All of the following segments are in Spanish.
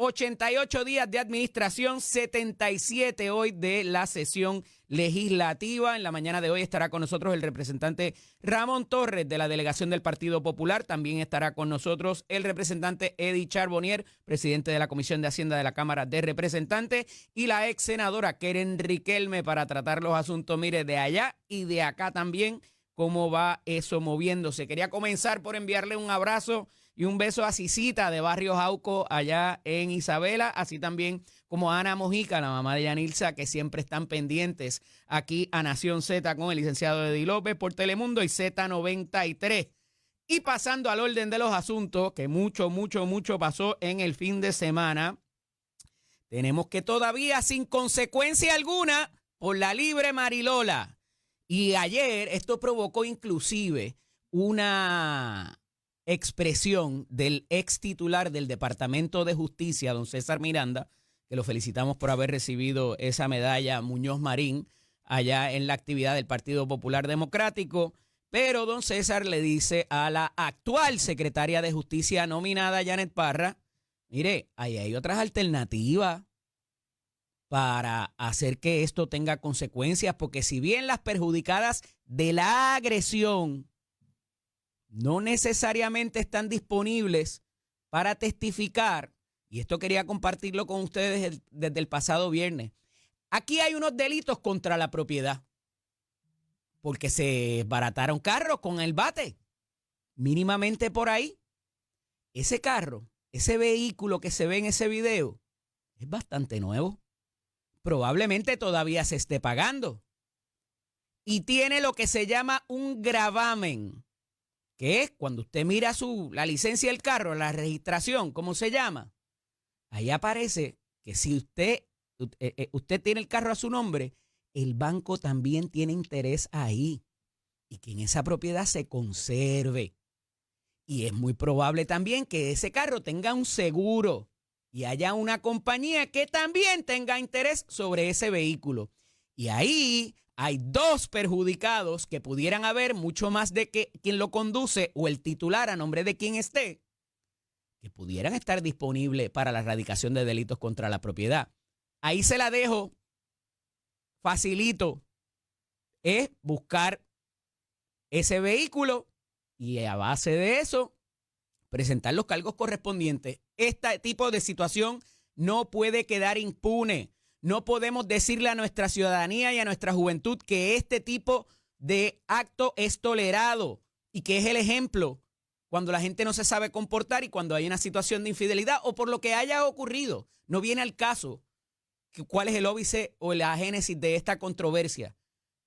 88 días de administración, 77 hoy de la sesión legislativa. En la mañana de hoy estará con nosotros el representante Ramón Torres de la delegación del Partido Popular. También estará con nosotros el representante Eddie Charbonnier, presidente de la Comisión de Hacienda de la Cámara de Representantes, y la ex senadora Keren Riquelme para tratar los asuntos, mire, de allá y de acá también, cómo va eso moviéndose. Quería comenzar por enviarle un abrazo y un beso a Cicita de Barrio Jauco allá en Isabela, así también como a Ana Mojica, la mamá de Yanilza, que siempre están pendientes aquí a Nación Z con el licenciado Eddie López por Telemundo y Z93. Y pasando al orden de los asuntos, que mucho pasó en el fin de semana, tenemos que todavía sin consecuencia alguna por la libre Marilola. Y ayer esto provocó inclusive una expresión del ex titular del Departamento de Justicia, don César Miranda, que lo felicitamos por haber recibido esa medalla Muñoz Marín allá en la actividad del Partido Popular Democrático. Pero don César le dice a la actual secretaria de Justicia nominada, Janet Parra, mire, ahí hay otras alternativas para hacer que esto tenga consecuencias, porque si bien las perjudicadas de la agresión no necesariamente están disponibles para testificar, y esto quería compartirlo con ustedes desde el pasado viernes, aquí hay unos delitos contra la propiedad, porque se barataron carros con el bate, mínimamente por ahí. Ese carro, ese vehículo que se ve en ese video, es bastante nuevo. Probablemente todavía se esté pagando. Y tiene lo que se llama un gravamen, que es cuando usted mira la licencia del carro, la registración, ¿cómo se llama? Ahí aparece que si usted tiene el carro a su nombre, el banco también tiene interés ahí y que en esa propiedad se conserve. Y es muy probable también que ese carro tenga un seguro y haya una compañía que también tenga interés sobre ese vehículo. Y ahí hay dos perjudicados que pudieran haber, mucho más de que quien lo conduce o el titular a nombre de quien esté, que pudieran estar disponibles para la erradicación de delitos contra la propiedad. Ahí se la dejo facilito. Es buscar ese vehículo y a base de eso presentar los cargos correspondientes. Este tipo de situación no puede quedar impune. No podemos decirle a nuestra ciudadanía y a nuestra juventud que este tipo de acto es tolerado y que es el ejemplo cuando la gente no se sabe comportar y cuando hay una situación de infidelidad o por lo que haya ocurrido. No viene al caso cuál es el óbice o la génesis de esta controversia.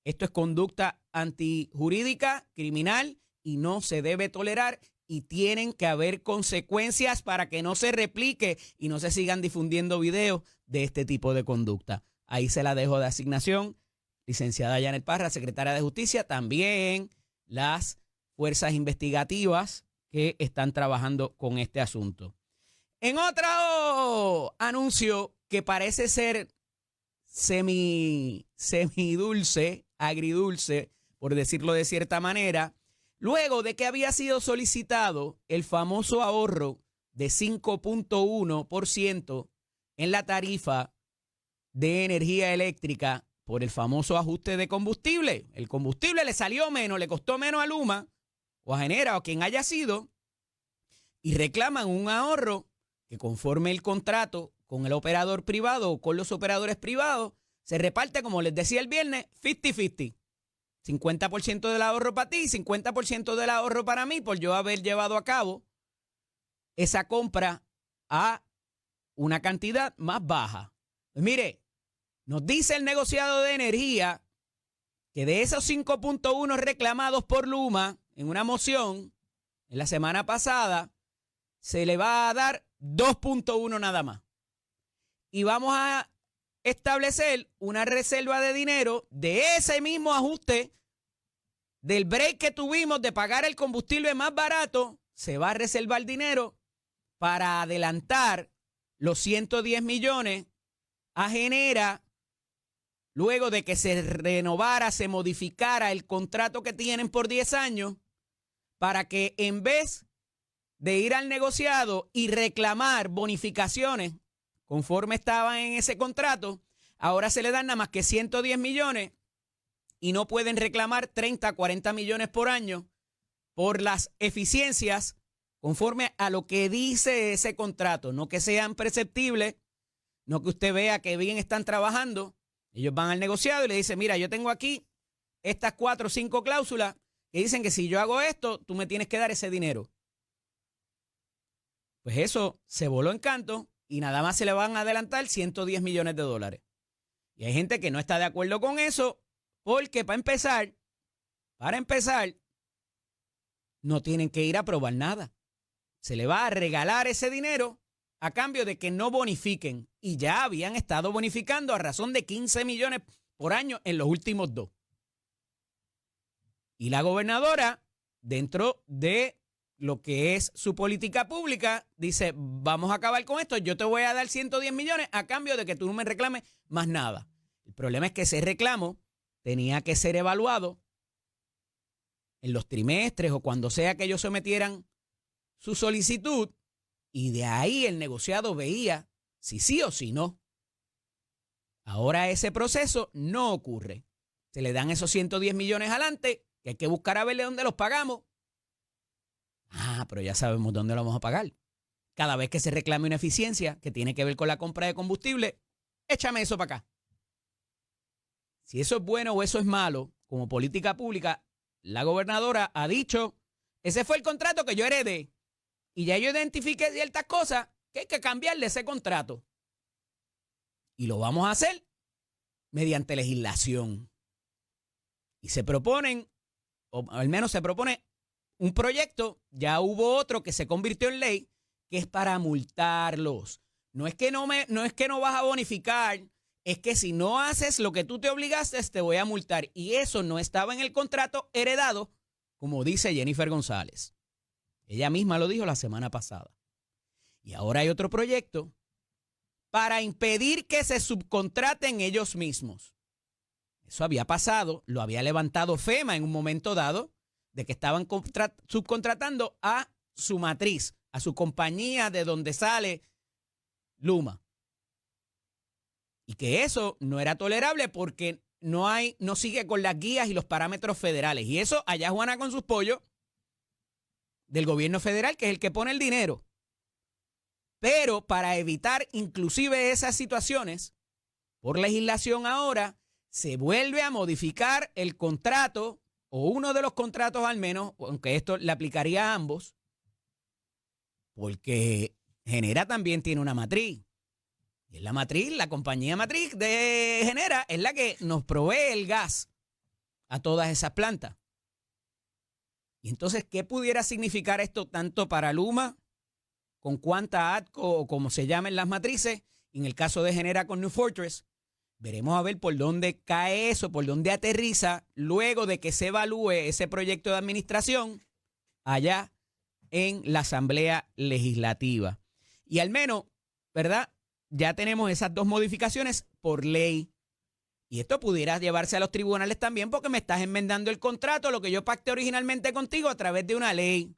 Esto es conducta antijurídica, criminal, y no se debe tolerar y tienen que haber consecuencias para que no se replique y no se sigan difundiendo videos de este tipo de conducta. Ahí se la dejo de asignación. Licenciada Janet Parra, secretaria de Justicia, también las fuerzas investigativas que están trabajando con este asunto. En otro anuncio que parece ser semidulce, agridulce, por decirlo de cierta manera, luego de que había sido solicitado el famoso ahorro de 5.1% en la tarifa de energía eléctrica por el famoso ajuste de combustible. El combustible le salió menos, le costó menos a Luma o a Genera o quien haya sido, y reclaman un ahorro que conforme el contrato con el operador privado o con los operadores privados, se reparte, como les decía el viernes, 50-50. 50% del ahorro para ti, 50% del ahorro para mí, por yo haber llevado a cabo esa compra a una cantidad más baja. Pues mire, nos dice el negociado de energía que de esos 5.1 reclamados por Luma en una moción en la semana pasada, se le va a dar 2.1 nada más. Y vamos a establecer una reserva de dinero de ese mismo ajuste del break que tuvimos de pagar el combustible más barato. Se va a reservar dinero para adelantar los 110 millones a Genera luego de que se renovara, se modificara el contrato que tienen por 10 años para que en vez de ir al negociado y reclamar bonificaciones conforme estaban en ese contrato, ahora se le dan nada más que 110 millones y no pueden reclamar 30, 40 millones por año por las eficiencias conforme a lo que dice ese contrato, no que sean perceptibles, no que usted vea que bien están trabajando. Ellos van al negociado y le dicen, mira, yo tengo aquí estas 4 o 5 cláusulas que dicen que si yo hago esto, tú me tienes que dar ese dinero. Pues eso se voló en canto y nada más se le van a adelantar 110 millones de dólares. Y hay gente que no está de acuerdo con eso porque para empezar, no tienen que ir a probar nada. Se le va a regalar ese dinero a cambio de que no bonifiquen. Y ya habían estado bonificando a razón de 15 millones por año en los últimos 2. Y la gobernadora, dentro de lo que es su política pública, dice, vamos a acabar con esto, yo te voy a dar 110 millones a cambio de que tú no me reclames más nada. El problema es que ese reclamo tenía que ser evaluado en los trimestres o cuando sea que ellos sometieran su solicitud, y de ahí el negociado veía si sí o si no. Ahora ese proceso no ocurre. Se le dan esos 110 millones adelante, que hay que buscar a ver de dónde los pagamos. Pero ya sabemos dónde lo vamos a pagar. Cada vez que se reclame una eficiencia que tiene que ver con la compra de combustible, échame eso para acá. Si eso es bueno o eso es malo, como política pública, la gobernadora ha dicho, ese fue el contrato que yo heredé. Y ya yo identifiqué ciertas cosas que hay que cambiarle ese contrato. Y lo vamos a hacer mediante legislación. Y se proponen, o al menos se propone un proyecto, ya hubo otro que se convirtió en ley, que es para multarlos. No es que no vas a bonificar, es que si no haces lo que tú te obligaste, te voy a multar. Y eso no estaba en el contrato heredado, como dice Jennifer González. Ella misma lo dijo la semana pasada. Y ahora hay otro proyecto para impedir que se subcontraten ellos mismos. Eso había pasado, lo había levantado FEMA en un momento dado, de que estaban subcontratando a su matriz, a su compañía de donde sale Luma. Y que eso no era tolerable porque no sigue con las guías y los parámetros federales. Y eso allá Juana con sus pollos del gobierno federal, que es el que pone el dinero. Pero para evitar inclusive esas situaciones, por legislación ahora, se vuelve a modificar el contrato, o uno de los contratos al menos, aunque esto le aplicaría a ambos, porque Genera también tiene una matriz. Y es la matriz, la compañía matriz de Genera es la que nos provee el gas a todas esas plantas. Y entonces, ¿qué pudiera significar esto tanto para Luma, con Quanta ATCO o como se llamen las matrices? En el caso de Genera con New Fortress, veremos a ver por dónde cae eso, por dónde aterriza luego de que se evalúe ese proyecto de administración allá en la Asamblea Legislativa. Y al menos, ¿verdad? Ya tenemos esas 2 modificaciones por ley. Y esto pudiera llevarse a los tribunales también porque me estás enmendando el contrato, lo que yo pacté originalmente contigo a través de una ley.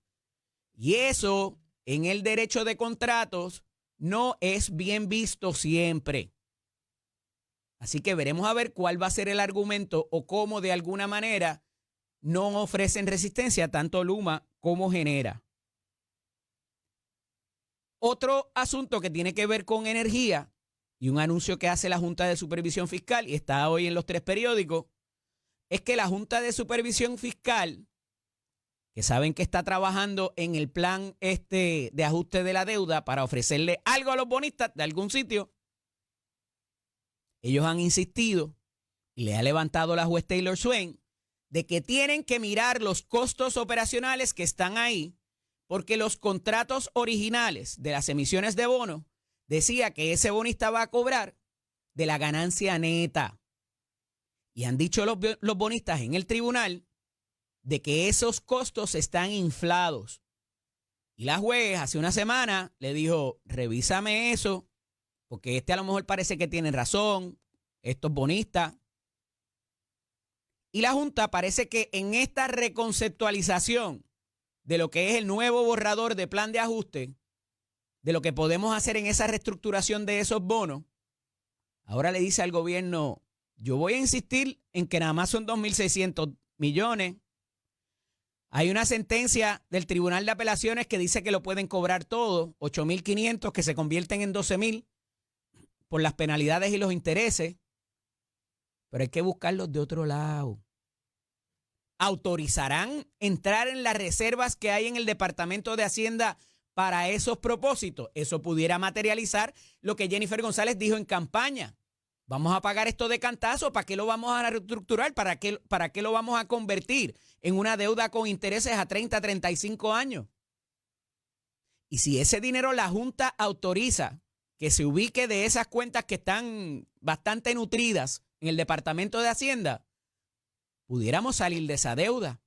Y eso, en el derecho de contratos, no es bien visto siempre. Así que veremos a ver cuál va a ser el argumento o cómo de alguna manera no ofrecen resistencia tanto Luma como Genera. Otro asunto que tiene que ver con energía y un anuncio que hace la Junta de Supervisión Fiscal y está hoy en los 3 periódicos, es que la Junta de Supervisión Fiscal, que saben que está trabajando en el plan de ajuste de la deuda para ofrecerle algo a los bonistas de algún sitio, ellos han insistido y le ha levantado la juez Taylor Swain de que tienen que mirar los costos operacionales que están ahí, porque los contratos originales de las emisiones de bono decía que ese bonista va a cobrar de la ganancia neta. Y han dicho los bonistas en el tribunal de que esos costos están inflados. Y la juez hace una semana le dijo, revísame eso, porque a lo mejor parece que tiene razón, estos bonistas. Y la Junta parece que en esta reconceptualización de lo que es el nuevo borrador de plan de ajuste, de lo que podemos hacer en esa reestructuración de esos bonos, ahora le dice al gobierno, yo voy a insistir en que nada más son 2.600 millones. Hay una sentencia del Tribunal de Apelaciones que dice que lo pueden cobrar todo, 8.500 que se convierten en 12.000 por las penalidades y los intereses, pero hay que buscarlos de otro lado. ¿Autorizarán entrar en las reservas que hay en el Departamento de Hacienda para esos propósitos? Eso pudiera materializar lo que Jennifer González dijo en campaña. Vamos a pagar esto de cantazo, ¿para qué lo vamos a reestructurar? ¿Para qué lo vamos a convertir en una deuda con intereses a 30, 35 años? Y si ese dinero la Junta autoriza que se ubique de esas cuentas que están bastante nutridas en el Departamento de Hacienda, pudiéramos salir de esa deuda.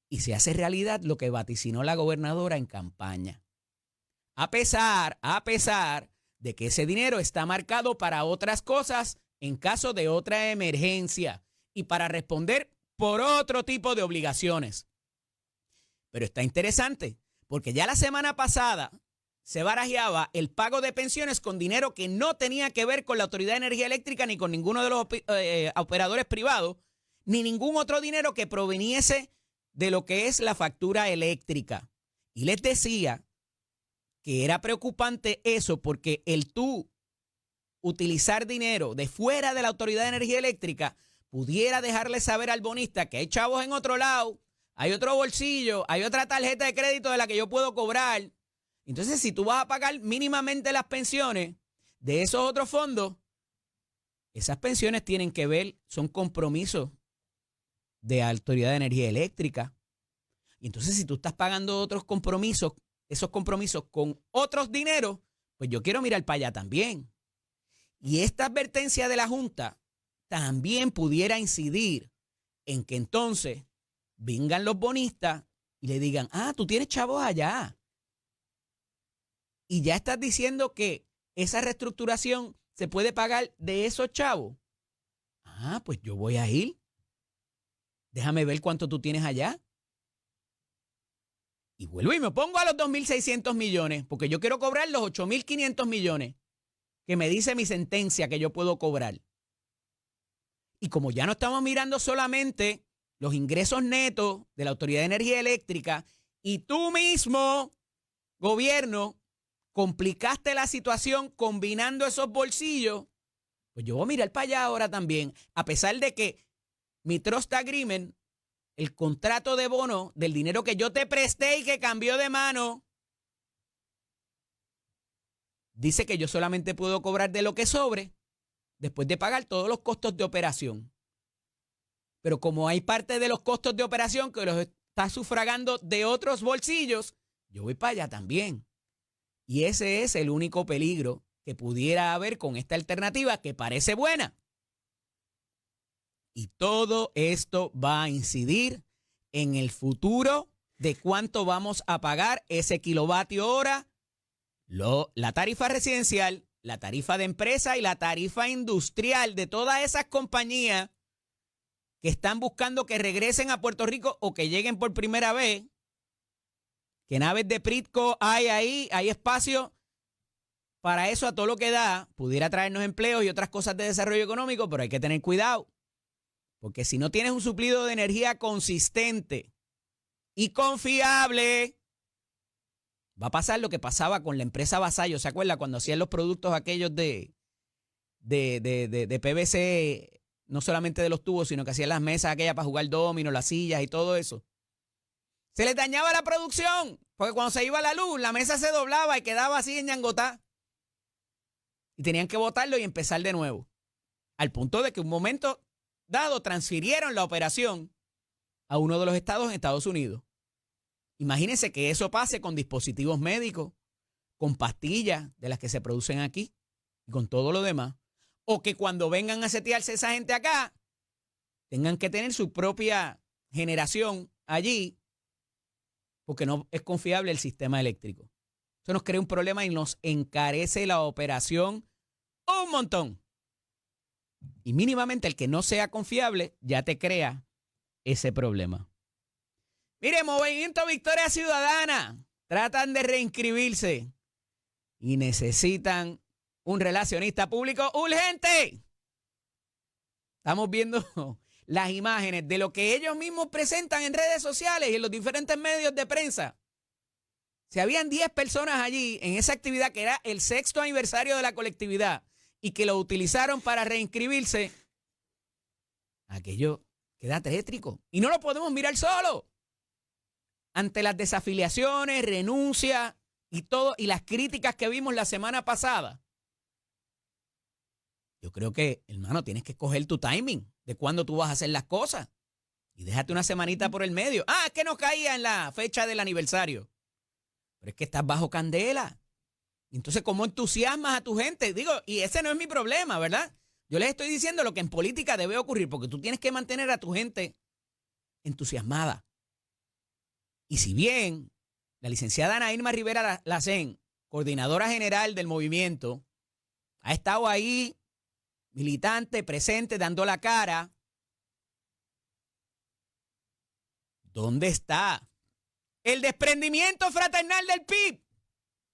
Y se hace realidad lo que vaticinó la gobernadora en campaña. A pesar de que ese dinero está marcado para otras cosas en caso de otra emergencia y para responder por otro tipo de obligaciones. Pero está interesante porque ya la semana pasada se barajeaba el pago de pensiones con dinero que no tenía que ver con la Autoridad de Energía Eléctrica ni con ninguno de los operadores privados, ni ningún otro dinero que proveniese de lo que es la factura eléctrica. Y les decía que era preocupante eso porque el tú utilizar dinero de fuera de la Autoridad de Energía Eléctrica pudiera dejarle saber al bonista que hay chavos en otro lado, hay otro bolsillo, hay otra tarjeta de crédito de la que yo puedo cobrar. Entonces, si tú vas a pagar mínimamente las pensiones de esos otros fondos, esas pensiones tienen que ver, son compromisos de Autoridad de Energía Eléctrica. Y entonces, si tú estás pagando otros compromisos, esos compromisos con otros dineros, pues yo quiero mirar para allá también. Y esta advertencia de la Junta también pudiera incidir en que entonces vengan los bonistas y le digan, tú tienes chavos allá. Y ya estás diciendo que esa reestructuración se puede pagar de esos chavos. Pues yo voy a ir. Déjame ver cuánto tú tienes allá. Y vuelvo y me pongo a los 2.600 millones, porque yo quiero cobrar los 8.500 millones que me dice mi sentencia que yo puedo cobrar. Y como ya no estamos mirando solamente los ingresos netos de la Autoridad de Energía Eléctrica, y tú mismo, gobierno, complicaste la situación combinando esos bolsillos, pues yo voy a mirar para allá ahora también, a pesar de que mi trust agreement, el contrato de bono del dinero que yo te presté y que cambió de mano, dice que yo solamente puedo cobrar de lo que sobre después de pagar todos los costos de operación. Pero como hay parte de los costos de operación que los está sufragando de otros bolsillos, yo voy para allá también. Y ese es el único peligro que pudiera haber con esta alternativa que parece buena. Y todo esto va a incidir en el futuro de cuánto vamos a pagar ese kilovatio hora, la tarifa residencial, la tarifa de empresa y la tarifa industrial de todas esas compañías que están buscando que regresen a Puerto Rico o que lleguen por primera vez. Que naves de Pritco hay ahí, hay espacio para eso a todo lo que da. Pudiera traernos empleos y otras cosas de desarrollo económico, pero hay que tener cuidado. Porque si no tienes un suplido de energía consistente y confiable, va a pasar lo que pasaba con la empresa Vasallo. ¿Se acuerda cuando hacían los productos aquellos de PVC, no solamente de los tubos, sino que hacían las mesas aquellas para jugar domino, las sillas y todo eso? Se les dañaba la producción, porque cuando se iba la luz, la mesa se doblaba y quedaba así en ñangotá. Y tenían que botarlo y empezar de nuevo. Al punto de que un momento dado transfirieron la operación a uno de los estados en Estados Unidos. Imagínense que eso pase con dispositivos médicos, con pastillas de las que se producen aquí y con todo lo demás. O que cuando vengan a setearse esa gente acá, tengan que tener su propia generación allí, porque no es confiable el sistema eléctrico. Eso nos crea un problema y nos encarece la operación un montón. Y mínimamente el que no sea confiable ya te crea ese problema. Mire, Movimiento Victoria Ciudadana tratan de reinscribirse y necesitan un relacionista público urgente. Estamos viendo las imágenes de lo que ellos mismos presentan en redes sociales y en los diferentes medios de prensa. Si habían 10 personas allí en esa actividad que era el 6º aniversario de la colectividad y que lo utilizaron para reinscribirse, aquello queda tétrico. Y no lo podemos mirar solo. Ante las desafiliaciones, renuncias y todo, y las críticas que vimos la semana pasada, yo creo que, hermano, tienes que escoger tu timing de cuándo tú vas a hacer las cosas. Y déjate una semanita por el medio. Ah, es que no caía en la fecha del aniversario. Pero es que estás bajo candela. Entonces, ¿cómo entusiasmas a tu gente? Digo, y ese no es mi problema, ¿verdad? Yo les estoy diciendo lo que en política debe ocurrir, porque tú tienes que mantener a tu gente entusiasmada. Y si bien la licenciada Ana Irma Rivera Lacén, coordinadora general del movimiento, ha estado ahí, militante, presente, dando la cara, ¿dónde está el desprendimiento fraternal del PIB?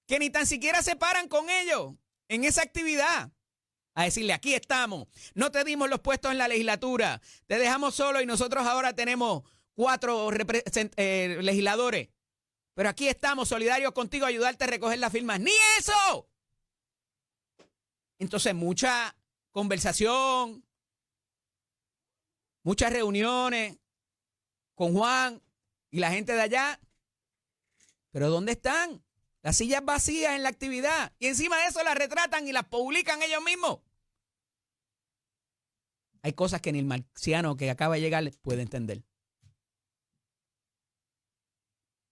Que ni tan siquiera se paran con ellos en esa actividad. A decirle, aquí estamos, no te dimos los puestos en la legislatura, te dejamos solo y nosotros ahora tenemos 4 legisladores. Pero aquí estamos, solidarios contigo, a ayudarte a recoger las firmas. ¡Ni eso! Entonces, mucha conversación, muchas reuniones con Juan y la gente de allá. ¿Pero dónde están? Las sillas vacías en la actividad. Y encima de eso las retratan y las publican ellos mismos. Hay cosas que ni el marciano que acaba de llegar puede entender.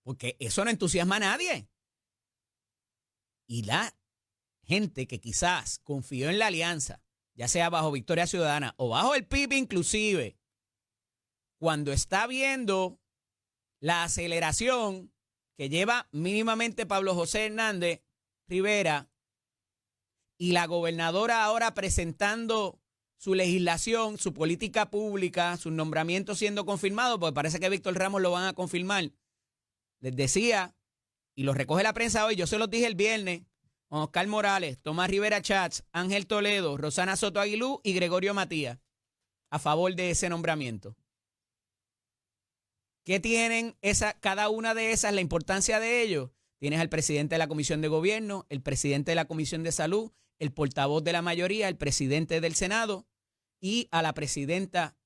Porque eso no entusiasma a nadie. Y la gente que quizás confió en la alianza, ya sea bajo Victoria Ciudadana o bajo el PIB inclusive, cuando está viendo la aceleración que lleva mínimamente Pablo José Hernández Rivera y la gobernadora ahora presentando su legislación, su política pública, sus nombramientos siendo confirmados, porque parece que Víctor Ramos lo van a confirmar. Les decía, y lo recoge la prensa hoy, yo se los dije el viernes, Oscar Morales, Tomás Rivera Chats, Ángel Toledo, Rosana Soto Aguilú y Gregorio Matías, a favor de ese nombramiento. ¿Qué tienen cada una de esas, la importancia de ellos? Tienes al presidente de la Comisión de Gobierno, el presidente de la Comisión de Salud, el portavoz de la mayoría, el presidente del Senado y a la presidenta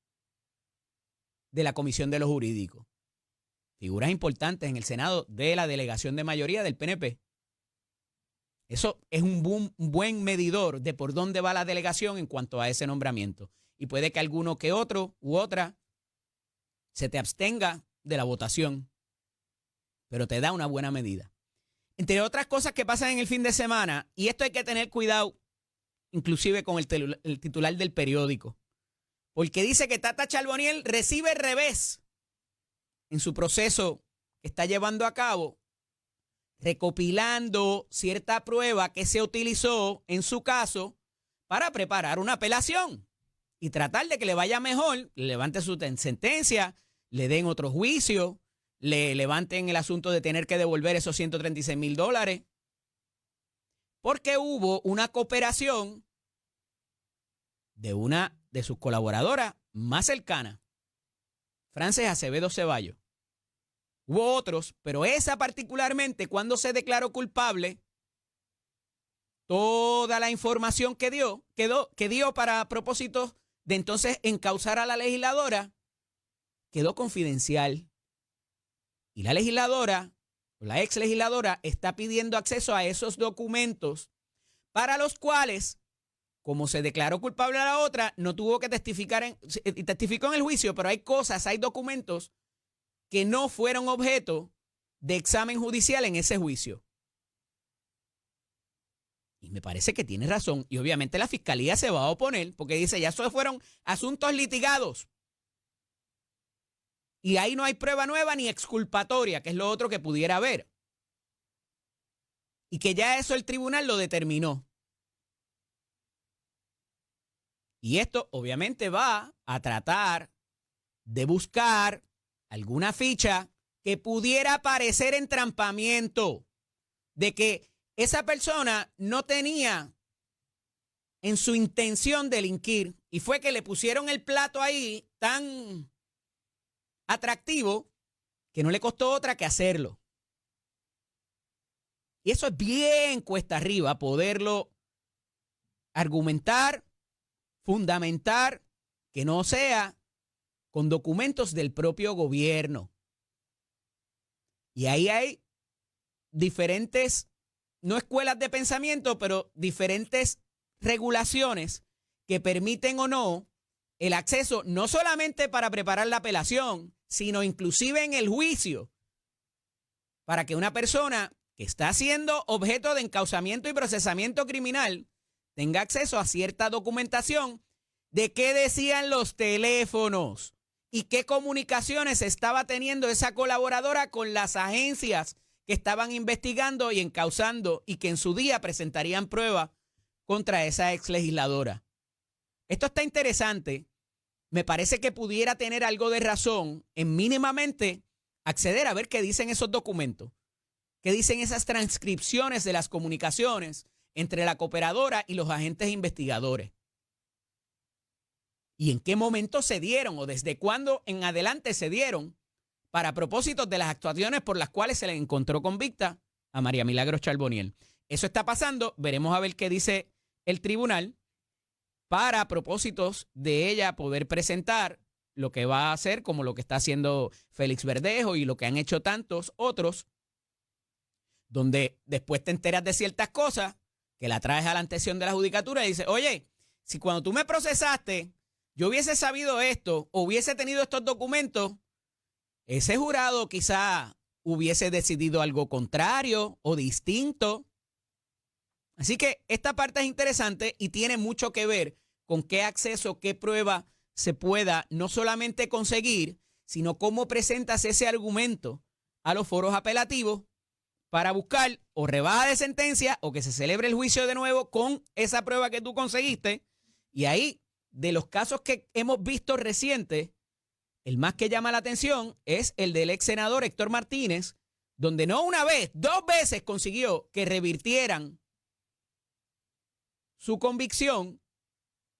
de la Comisión de los Jurídicos. Figuras importantes en el Senado de la delegación de mayoría del PNP. Eso es un buen medidor de por dónde va la delegación en cuanto a ese nombramiento. Y puede que alguno que otro u otra se te abstenga de la votación, pero te da una buena medida. Entre otras cosas que pasan en el fin de semana, y esto hay que tener cuidado, inclusive con el titular del periódico, porque dice que Tata Charbonnier recibe revés en su proceso que está llevando a cabo, recopilando cierta prueba que se utilizó en su caso para preparar una apelación y tratar de que le vaya mejor, le levante su sentencia, le den otro juicio, le levanten el asunto de tener que devolver esos $136,000, porque hubo una cooperación de una de sus colaboradoras más cercanas, Frances Acevedo Ceballos. Hubo otros, pero esa particularmente, cuando se declaró culpable, toda la información que dio para propósitos de entonces encausar a la legisladora, quedó confidencial. Y la legisladora, o la ex legisladora, está pidiendo acceso a esos documentos para los cuales, como se declaró culpable a la otra, no tuvo que testificar, testificó en el juicio, pero hay cosas, hay documentos que no fueron objeto de examen judicial en ese juicio. Y me parece que tiene razón. Y obviamente la fiscalía se va a oponer porque dice, ya esos fueron asuntos litigados. Y ahí no hay prueba nueva ni exculpatoria, que es lo otro que pudiera haber. Y que ya eso el tribunal lo determinó. Y esto obviamente va a tratar de buscar alguna ficha que pudiera parecer entrampamiento, de que esa persona no tenía en su intención delinquir y fue que le pusieron el plato ahí tan atractivo que no le costó otra que hacerlo. Y eso es bien cuesta arriba, poderlo argumentar, fundamentar, que no sea con documentos del propio gobierno. Y ahí hay diferentes, no escuelas de pensamiento, pero diferentes regulaciones que permiten o no el acceso, no solamente para preparar la apelación, sino inclusive en el juicio, para que una persona que está siendo objeto de encauzamiento y procesamiento criminal tenga acceso a cierta documentación de qué decían los teléfonos y qué comunicaciones estaba teniendo esa colaboradora con las agencias que estaban investigando y encauzando y que en su día presentarían prueba contra esa ex legisladora. Esto está interesante. Me parece que pudiera tener algo de razón en mínimamente acceder a ver qué dicen esos documentos, qué dicen esas transcripciones de las comunicaciones entre la cooperadora y los agentes investigadores. ¿Y en qué momento se dieron o desde cuándo en adelante se dieron para propósitos de las actuaciones por las cuales se le encontró convicta a María Milagros Charboniel? Eso está pasando, veremos a ver qué dice el tribunal para propósitos de ella poder presentar lo que va a hacer, como lo que está haciendo Félix Verdejo y lo que han hecho tantos otros, donde después te enteras de ciertas cosas que la traes a la atención de la judicatura y dices, oye, si cuando tú me procesaste yo hubiese sabido esto o hubiese tenido estos documentos, ese jurado quizá hubiese decidido algo contrario o distinto. Así que esta parte es interesante y tiene mucho que ver con qué acceso, qué prueba se pueda no solamente conseguir, sino cómo presentas ese argumento a los foros apelativos para buscar o rebaja de sentencia o que se celebre el juicio de nuevo con esa prueba que tú conseguiste. Y ahí, de los casos que hemos visto recientes, el más que llama la atención es el del ex senador Héctor Martínez, donde no una vez, 2 veces consiguió que revirtieran su convicción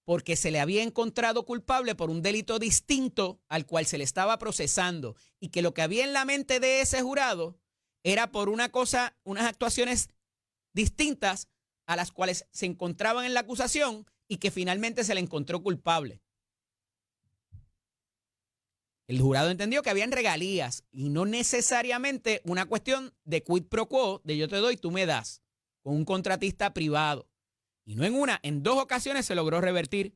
porque se le había encontrado culpable por un delito distinto al cual se le estaba procesando y que lo que había en la mente de ese jurado era por una cosa, unas actuaciones distintas a las cuales se encontraban en la acusación y que finalmente se le encontró culpable. El jurado entendió que habían regalías y no necesariamente una cuestión de quid pro quo, de yo te doy, tú me das, con un contratista privado. Y no en una, en 2 ocasiones se logró revertir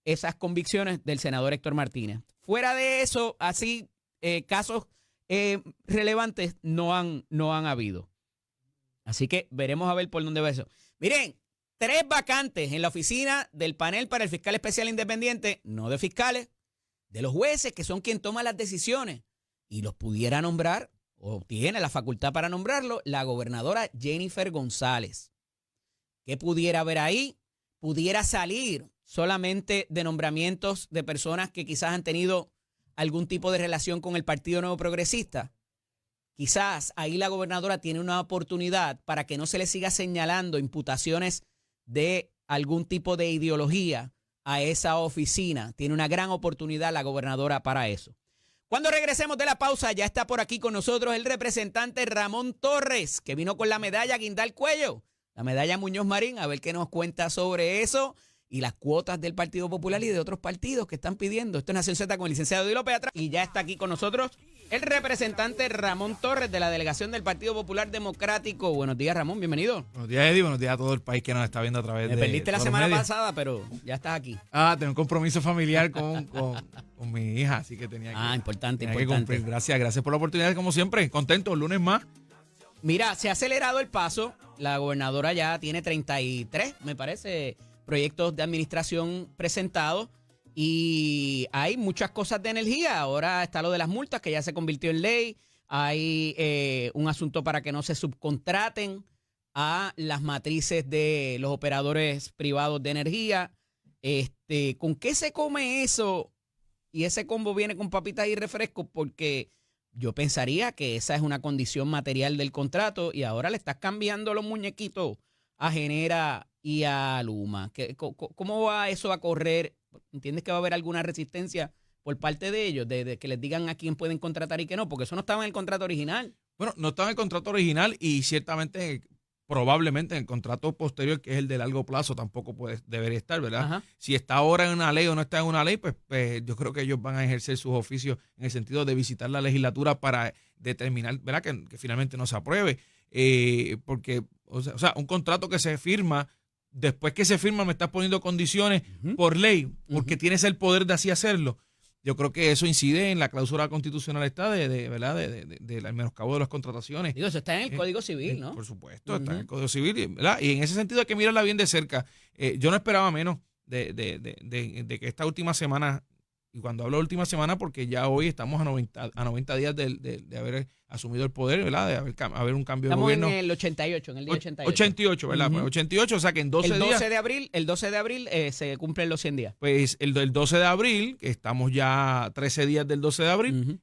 esas convicciones del senador Héctor Martínez. Fuera de eso, así casos relevantes no han habido. Así que veremos a ver por dónde va eso. Miren, 3 vacantes en la oficina del panel para el fiscal especial independiente, no de fiscales, de los jueces que son quien toma las decisiones y los pudiera nombrar o tiene la facultad para nombrarlo la gobernadora Jennifer González. ¿Qué pudiera haber ahí? Pudiera salir solamente de nombramientos de personas que quizás han tenido algún tipo de relación con el Partido Nuevo Progresista. Quizás ahí la gobernadora tiene una oportunidad para que no se le siga señalando imputaciones de algún tipo de ideología a esa oficina. Tiene una gran oportunidad la gobernadora para eso. Cuando regresemos de la pausa, ya está por aquí con nosotros el representante Ramón Torres, que vino con la medalla guinda al cuello, la medalla Muñoz Marín, a ver qué nos cuenta sobre eso y las cuotas del Partido Popular y de otros partidos que están pidiendo. Esto es Nación Z con el licenciado Eddie López atrás. Y ya está aquí con nosotros el representante Ramón Torres de la delegación del Partido Popular Democrático. Buenos días, Ramón, bienvenido. Buenos días, Eddie. Buenos días a todo el país que nos está viendo a través de... Me perdiste la semana pasada, pero ya estás aquí. Tengo un compromiso familiar con mi hija, así que tenía que... Importante. Que cumplir. Gracias por la oportunidad, como siempre. Contento, lunes más. Mira, se ha acelerado el paso. La gobernadora ya tiene 33, me parece, proyectos de administración presentados y hay muchas cosas de energía. Ahora está lo de las multas, que ya se convirtió en ley. Hay un asunto para que no se subcontraten a las matrices de los operadores privados de energía. ¿Con qué se come eso? Y ese combo viene con papitas y refrescos porque yo pensaría que esa es una condición material del contrato y ahora le estás cambiando los muñequitos a Genera y a Luma. ¿Cómo va eso a correr? ¿Entiendes que va a haber alguna resistencia por parte de ellos, de que les digan a quién pueden contratar y qué no? Porque eso no estaba en el contrato original. Bueno, no estaba en el contrato original y ciertamente, probablemente en el contrato posterior, que es el de largo plazo, tampoco debería estar, ¿verdad? Ajá. Si está ahora en una ley o no está en una ley, pues yo creo que ellos van a ejercer sus oficios en el sentido de visitar la legislatura para determinar, ¿verdad?, que finalmente no se apruebe. Porque, o sea, un contrato que se firma, después que se firma me estás poniendo condiciones por ley, porque tienes el poder de así hacerlo. Yo creo que eso incide en la cláusula constitucional ¿verdad? Del menoscabo de las contrataciones. Digo, eso está en el Código Civil, ¿no? Por supuesto, está en el Código Civil, ¿verdad? Y en ese sentido hay que mirarla bien de cerca. Yo no esperaba menos de que esta última semana, y cuando hablo de última semana, porque ya hoy estamos a 90 días de haber asumido el poder, ¿verdad? De haber un cambio de gobierno. Estamos en el 88, en el día 88. 88, ¿verdad? Pues 88, o sea que en 12 días. El 12 de abril se cumplen los 100 días. Pues el 12 de abril, que estamos ya 13 días del 12 de abril,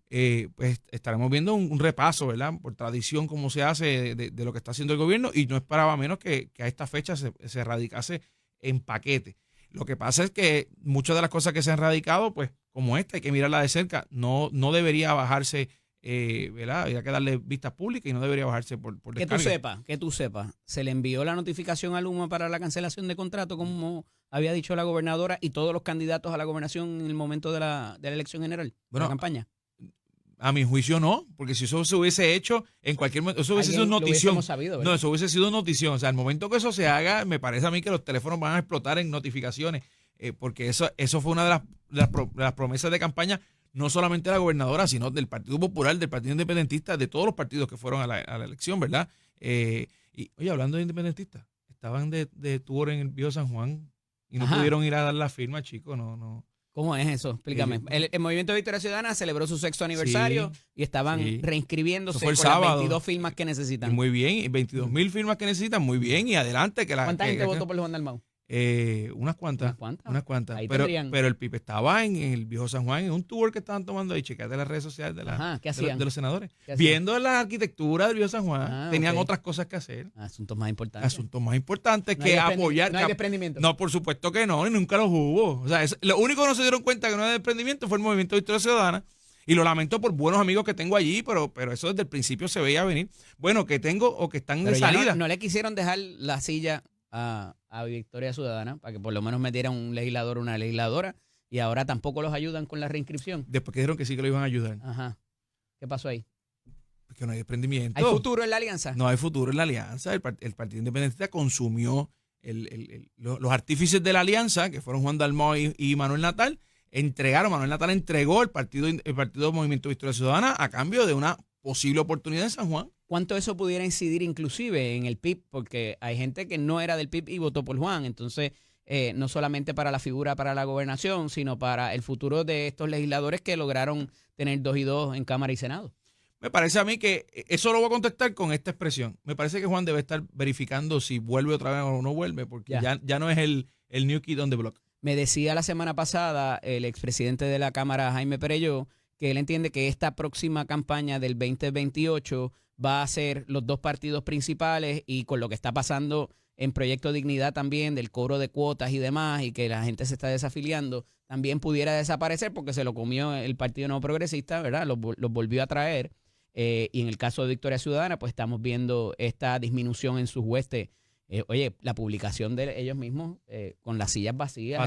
pues estaremos viendo un repaso, ¿verdad? Por tradición, cómo se hace de lo que está haciendo el gobierno, y no esperaba menos que a esta fecha se radicase en paquete. Lo que pasa es que muchas de las cosas que se han radicado, pues como esta, hay que mirarla de cerca, no debería bajarse, ¿verdad? Habría que darle vistas públicas y no debería bajarse por descarga. Que tú sepas, ¿se le envió la notificación a Luma para la cancelación de contrato, como había dicho la gobernadora y todos los candidatos a la gobernación en el momento de la elección general, de la campaña? A mi juicio no, porque si eso se hubiese hecho en cualquier momento, eso hubiese sido notición. Sabido, no, eso hubiese sido notición. O sea, al momento que eso se haga, me parece a mí que los teléfonos van a explotar en notificaciones, porque eso fue una de las promesas de campaña, no solamente de la gobernadora, sino del Partido Popular, del Partido Independentista, de todos los partidos que fueron a la elección, ¿verdad? Y oye, hablando de independentistas, estaban de tour en el Viejo San Juan y no pudieron ir a dar la firma, chicos, no. ¿Cómo es eso? Explícame. El Movimiento de Victoria Ciudadana celebró su 6º aniversario y estaban reinscribiéndose con las 22 firmas que necesitan. Y muy bien, 22,000 firmas que necesitan, muy bien, y adelante. ¿Cuánta gente votó por Juan Dalmau? Unas cuantas. Ahí pero el Pipe estaba en el Viejo San Juan, en un tour que estaban tomando ahí, checate las redes sociales de los senadores. Viendo la arquitectura del Viejo San Juan, tenían otras cosas que hacer. Asuntos más importantes. Que apoyar. No hay desprendimiento. No, por supuesto que no, y nunca los hubo. O sea, lo único que no se dieron cuenta que no era desprendimiento fue el Movimiento de Victoria Ciudadana. Y lo lamento por buenos amigos que tengo allí, pero eso desde el principio se veía venir. Bueno, que tengo o que están de salida. No le quisieron dejar la silla a Victoria Ciudadana para que por lo menos metiera un legislador o una legisladora, y ahora tampoco los ayudan con la reinscripción. Después que dijeron que sí que lo iban a ayudar. Ajá. ¿Qué pasó ahí? Porque no hay desprendimiento. ¿Hay futuro en la alianza? No hay futuro en la alianza. El Partido Independentista consumió los artífices de la alianza, que fueron Juan Dalmau y Manuel Natal. Manuel Natal entregó el partido Movimiento Victoria Ciudadana a cambio de una posible oportunidad en San Juan. ¿Cuánto eso pudiera incidir inclusive en el PIB? Porque hay gente que no era del PIB y votó por Juan. Entonces, no solamente para la figura, para la gobernación, sino para el futuro de estos legisladores que lograron tener 2 y 2 en Cámara y Senado. Me parece a mí que eso lo voy a contestar con esta expresión. Me parece que Juan debe estar verificando si vuelve otra vez o no vuelve, porque ya no es el new kid on the block. Me decía la semana pasada el expresidente de la Cámara, Jaime Perelló, que él entiende que esta próxima campaña del 2028 va a ser los 2 partidos principales, y con lo que está pasando en Proyecto Dignidad también, del cobro de cuotas y demás, y que la gente se está desafiliando, también pudiera desaparecer porque se lo comió el Partido Nuevo Progresista, ¿verdad? Los volvió a traer. Y en el caso de Victoria Ciudadana, pues estamos viendo esta disminución en sus huestes. Oye, la publicación de ellos mismos con las sillas vacías.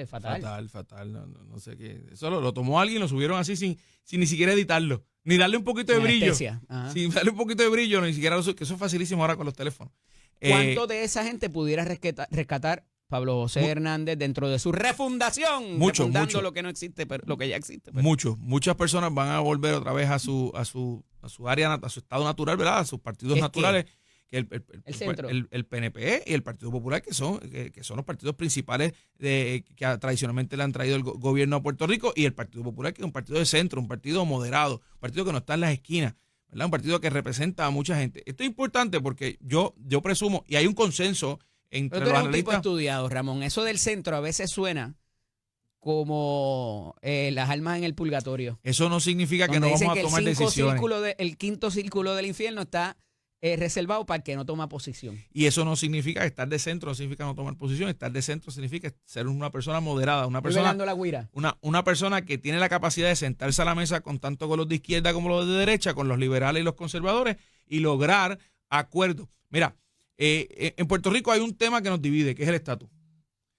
Fatal. No sé qué. Eso lo tomó alguien, lo subieron así sin ni siquiera editarlo. Ni darle un poquito de brillo. Sin darle un poquito de brillo, ni siquiera que eso es facilísimo ahora con los teléfonos. ¿Cuánto de esa gente pudiera rescatar Pablo José Hernández dentro de su refundación? Mucho. Lo que no existe, pero lo que ya existe. Muchas personas van a volver otra vez a su área, a su estado natural, ¿verdad? A sus partidos naturales. El PNP y el Partido Popular, que son los partidos principales que tradicionalmente le han traído el gobierno a Puerto Rico, y el Partido Popular, que es un partido de centro, un partido moderado, un partido que no está en las esquinas, ¿verdad? Un partido que representa a mucha gente. Esto es importante porque yo presumo, y hay un consenso entre los analistas. Un tipo estudiado, Ramón. Eso del centro a veces suena como las almas en el purgatorio. Eso no significa que no Donde vamos dicen a tomar que decisiones. el quinto círculo del infierno está reservado para el que no toma posición. Y eso no significa estar de centro, no significa no tomar posición. Estar de centro significa ser una persona moderada, una persona, La guira. una persona que tiene la capacidad de sentarse a la mesa con tanto con los de izquierda como los de derecha, con los liberales y los conservadores, y lograr acuerdos. Mira, en Puerto Rico hay un tema que nos divide, que es el estatus.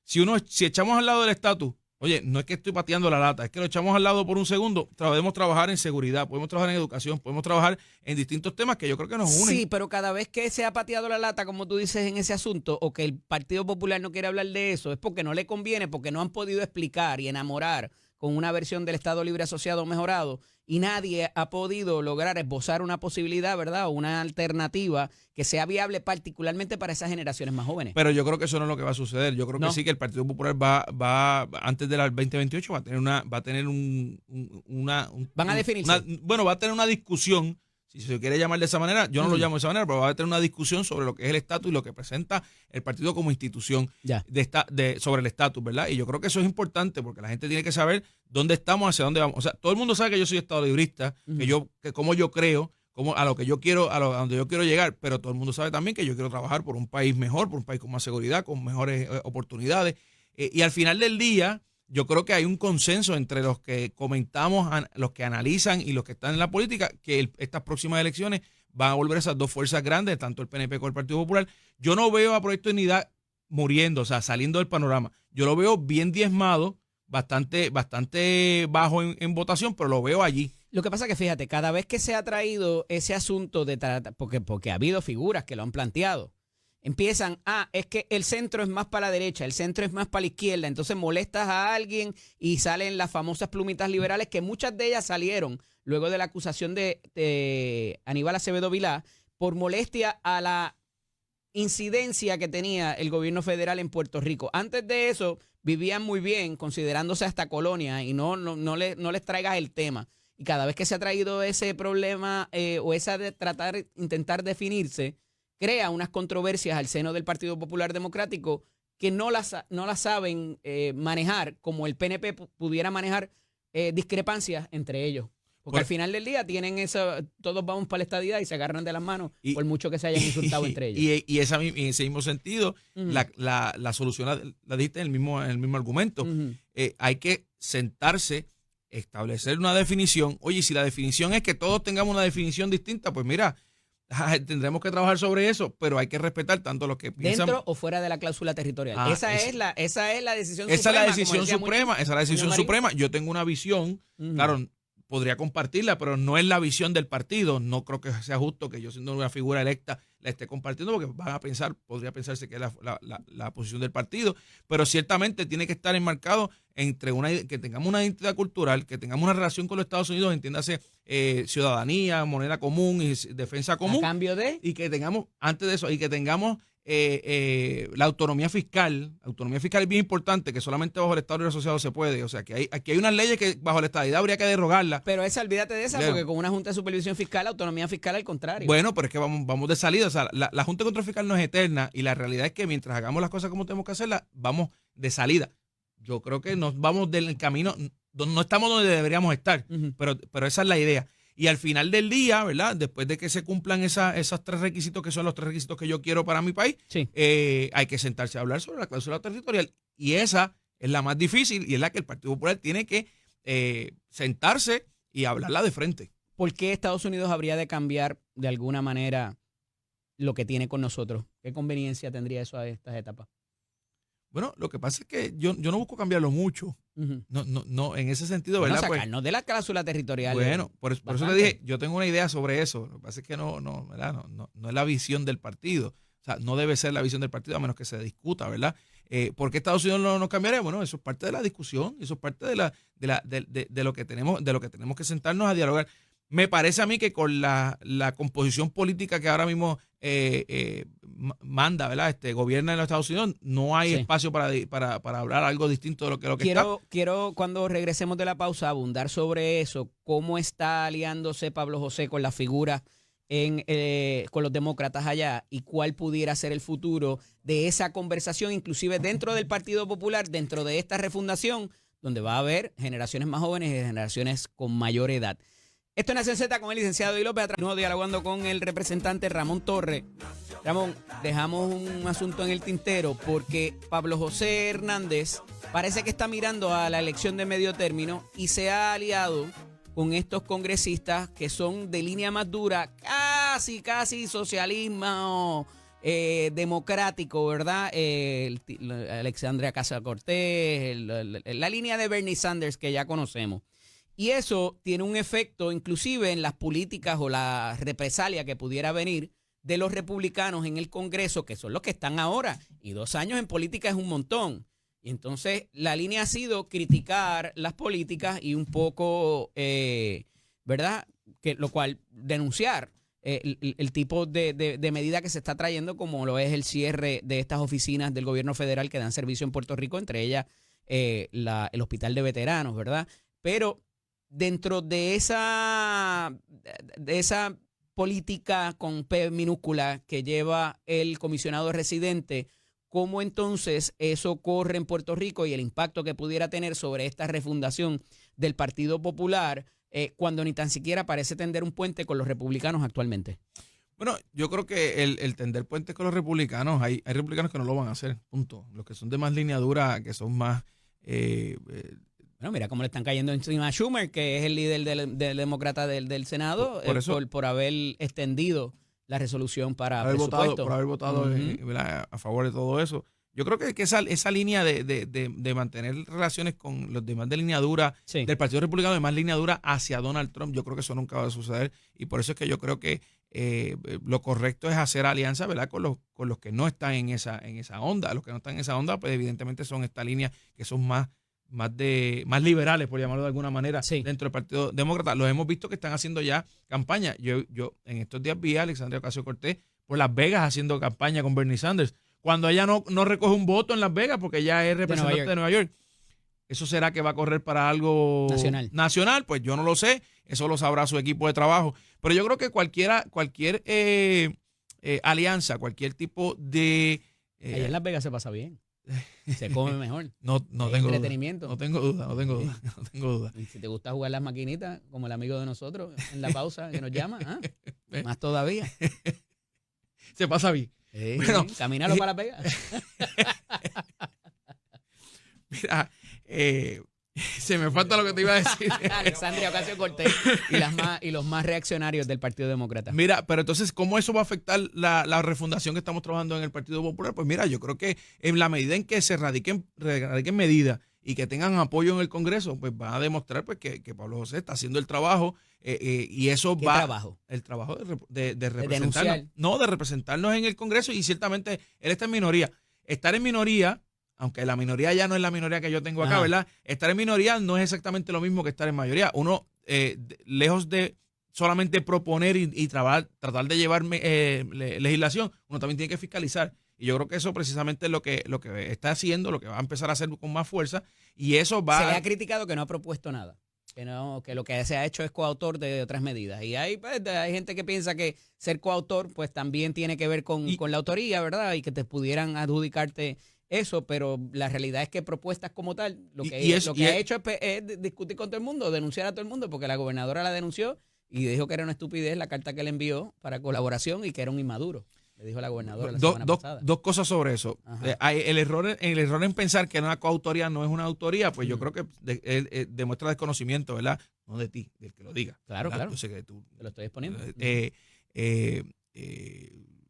Si echamos al lado del estatus, oye, no es que estoy pateando la lata, es que lo echamos al lado por un segundo, podemos trabajar en seguridad, podemos trabajar en educación, podemos trabajar en distintos temas que yo creo que nos unen. Sí, pero cada vez que se ha pateado la lata, como tú dices en ese asunto, o que el Partido Popular no quiere hablar de eso, es porque no le conviene, porque no han podido explicar y enamorar con una versión del Estado Libre Asociado mejorado, y nadie ha podido lograr esbozar una posibilidad, ¿verdad? O una alternativa que sea viable particularmente para esas generaciones más jóvenes. Pero yo creo que eso no es lo que va a suceder. Yo creo que sí, que el Partido Popular va antes del 2028 va a tener van a definirse. Va a tener una discusión, si se quiere llamar de esa manera. Yo no lo llamo de esa manera, pero va a tener una discusión sobre lo que es el estatus y lo que presenta el partido como institución sobre el estatus, ¿verdad? Y yo creo que eso es importante porque la gente tiene que saber dónde estamos, hacia dónde vamos. O sea, todo el mundo sabe que yo soy estado librista, que como yo creo, como a lo que yo quiero, a donde yo quiero llegar, pero todo el mundo sabe también que yo quiero trabajar por un país mejor, por un país con más seguridad, con mejores oportunidades. Y al final del día, yo creo que hay un consenso entre los que comentamos, los que analizan y los que están en la política, que estas próximas elecciones van a volver esas dos fuerzas grandes, tanto el PNP como el Partido Popular. Yo no veo a Proyecto de Unidad muriendo, o sea, saliendo del panorama. Yo lo veo bien diezmado, bastante bajo en votación, pero lo veo allí. Lo que pasa es que, fíjate, cada vez que se ha traído ese asunto porque ha habido figuras que lo han planteado, empiezan, es que el centro es más para la derecha, el centro es más para la izquierda, entonces molestas a alguien y salen las famosas plumitas liberales, que muchas de ellas salieron luego de la acusación de Aníbal Acevedo Vilá por molestia a la incidencia que tenía el gobierno federal en Puerto Rico. Antes de eso vivían muy bien, considerándose hasta colonia, y no les traigas el tema. Y cada vez que se ha traído ese problema o esa de intentar definirse, crea unas controversias al seno del Partido Popular Democrático que no las saben manejar, como el PNP pudiera manejar discrepancias entre ellos. Porque al final del día tienen eso, todos vamos para la estadidad y se agarran de las manos por mucho que se hayan insultado entre ellos. Y en ese mismo sentido, la solución la diste en el mismo argumento. Hay que sentarse, establecer una definición. Oye, si la definición es que todos tengamos una definición distinta, pues mira, tendremos que trabajar sobre eso, pero hay que respetar tanto los que piensan dentro o fuera de la cláusula territorial. Esa es la decisión suprema. Esa es la decisión suprema. Yo tengo una visión, claro, podría compartirla, pero no es la visión del partido. No creo que sea justo que yo, siendo una figura electa, la esté compartiendo, porque podría pensarse que es la posición del partido, pero ciertamente tiene que estar enmarcado entre que tengamos una identidad cultural, que tengamos una relación con los Estados Unidos, entiéndase ciudadanía, moneda común y defensa común. ¿A cambio de? Y que tengamos, antes de eso, y que tengamos la autonomía fiscal. Autonomía fiscal es bien importante, que solamente bajo el Estado Libre Asociado se puede. O sea, que aquí hay unas leyes que bajo la estadidad habría que derogarlas. Pero olvídate de esa, porque con una Junta de Supervisión Fiscal, autonomía fiscal al contrario. Bueno, pero es que vamos de salida. O sea, la Junta de Control Fiscal no es eterna, y la realidad es que mientras hagamos las cosas como tenemos que hacerlas, vamos de salida. Yo creo que nos vamos del camino, no estamos donde deberíamos estar, pero esa es la idea. Y al final del día, ¿verdad? Después de que se cumplan esos tres requisitos, que son los tres requisitos que yo quiero para mi país, hay que sentarse a hablar sobre la cláusula territorial. Y esa es la más difícil, y es la que el Partido Popular tiene que sentarse y hablarla de frente. ¿Por qué Estados Unidos habría de cambiar de alguna manera lo que tiene con nosotros? ¿Qué conveniencia tendría eso a estas etapas? Bueno, lo que pasa es que yo no busco cambiarlo mucho. No, en ese sentido, ¿verdad? Bueno, sacarnos de la cláusula territorial. Bueno, por eso le dije, yo tengo una idea sobre eso. Lo que pasa es que no es la visión del partido. O sea, no debe ser la visión del partido a menos que se discuta, ¿verdad? ¿Por qué Estados Unidos no cambiaría? Bueno, eso es parte de la discusión, eso es parte de lo que tenemos que sentarnos a dialogar. Me parece a mí que con la composición política que ahora mismo manda, ¿verdad? Gobierna en los Estados Unidos, no hay espacio para hablar algo distinto de lo que está. Quiero, cuando regresemos de la pausa, abundar sobre eso, cómo está aliándose Pablo José con la figura con los demócratas allá, y cuál pudiera ser el futuro de esa conversación, inclusive dentro del Partido Popular, dentro de esta refundación, donde va a haber generaciones más jóvenes y generaciones con mayor edad. Esto es Nación Z con el licenciado Eddie López, atrás dialogando con el representante Ramón Torres. Ramón, dejamos un asunto en el tintero porque Pablo José Hernández parece que está mirando a la elección de medio término y se ha aliado con estos congresistas que son de línea más dura, casi socialismo democrático, ¿verdad? Alexandria Ocasio-Cortez, la línea de Bernie Sanders que ya conocemos. Y eso tiene un efecto inclusive en las políticas o la represalia que pudiera venir de los republicanos en el Congreso, que son los que están ahora. Y 2 años en política es un montón. Y entonces la línea ha sido criticar las políticas y un poco, ¿verdad? Lo cual denunciar el tipo de medida que se está trayendo, como lo es el cierre de estas oficinas del gobierno federal que dan servicio en Puerto Rico, entre ellas el Hospital de Veteranos, ¿verdad? Pero dentro de esa política con P minúscula que lleva el comisionado residente, ¿cómo entonces eso corre en Puerto Rico y el impacto que pudiera tener sobre esta refundación del Partido Popular cuando ni tan siquiera parece tender un puente con los republicanos actualmente? Bueno, yo creo que el tender puentes con los republicanos, hay republicanos que no lo van a hacer, punto. Los que son de más línea dura, que son más... Bueno, mira cómo le están cayendo encima a Schumer, que es el líder del demócrata del Senado, por haber extendido la resolución para presupuesto. Por haber votado a favor de todo eso. Yo creo que esa línea de mantener relaciones con los demás de línea dura del Partido Republicano, de más línea dura hacia Donald Trump, yo creo que eso nunca va a suceder. Y por eso es que yo creo que lo correcto es hacer alianza, ¿verdad?, con los que no están en esa onda. Los que no están en esa onda, pues evidentemente son esta línea que son más liberales, por llamarlo de alguna manera, dentro del Partido Demócrata. Los hemos visto que están haciendo ya campaña. Yo en estos días vi a Alexandria Ocasio-Cortez por Las Vegas haciendo campaña con Bernie Sanders, cuando ella no recoge un voto en Las Vegas porque ella es representante de Nueva York. ¿Eso será que va a correr para algo nacional? Pues yo no lo sé, eso lo sabrá su equipo de trabajo. Pero yo creo que cualquier alianza, cualquier tipo de... Allá en Las Vegas se pasa bien. Se come mejor. No tengo entretenimiento. No tengo duda. Y si te gusta jugar las maquinitas, como el amigo de nosotros en la pausa que nos llama, más todavía. Se pasa bien. Bueno, camínalo para Las Vegas. Mira, se me falta lo que te iba a decir. Alexandria Ocasio-Cortez y los más reaccionarios del Partido Demócrata. Mira, pero entonces, ¿cómo eso va a afectar la refundación que estamos trabajando en el Partido Popular? Pues mira, yo creo que en la medida en que se radiquen medidas y que tengan apoyo en el Congreso, pues van a demostrar pues que Pablo José está haciendo el trabajo y eso ¿Qué va... trabajo? El trabajo de representarnos. No, de representarnos en el Congreso, y ciertamente él está en minoría. Estar en minoría, aunque la minoría ya no es la minoría que yo tengo acá, ¿verdad? Estar en minoría no es exactamente lo mismo que estar en mayoría. Uno, lejos de solamente proponer y tratar de llevar legislación, uno también tiene que fiscalizar. Y yo creo que eso precisamente es lo que está haciendo, lo que va a empezar a hacer con más fuerza. Y eso va... Se le ha criticado que no ha propuesto nada. Que lo que se ha hecho es coautor de otras medidas. Y hay gente que piensa que ser coautor pues también tiene que ver con la autoría, ¿verdad? Y que te pudieran adjudicarte eso, pero la realidad es que propuestas como tal, lo que ha hecho es discutir con todo el mundo, denunciar a todo el mundo, porque la gobernadora la denunció y dijo que era una estupidez la carta que le envió para colaboración y que era un inmaduro. Le dijo la gobernadora la semana pasada. Dos cosas sobre eso. El error en pensar que una coautoría no es una autoría, pues yo creo que demuestra desconocimiento, ¿verdad? No de ti, del que lo diga. Claro, ¿verdad? claro. Yo sé que tú... Te lo estoy exponiendo.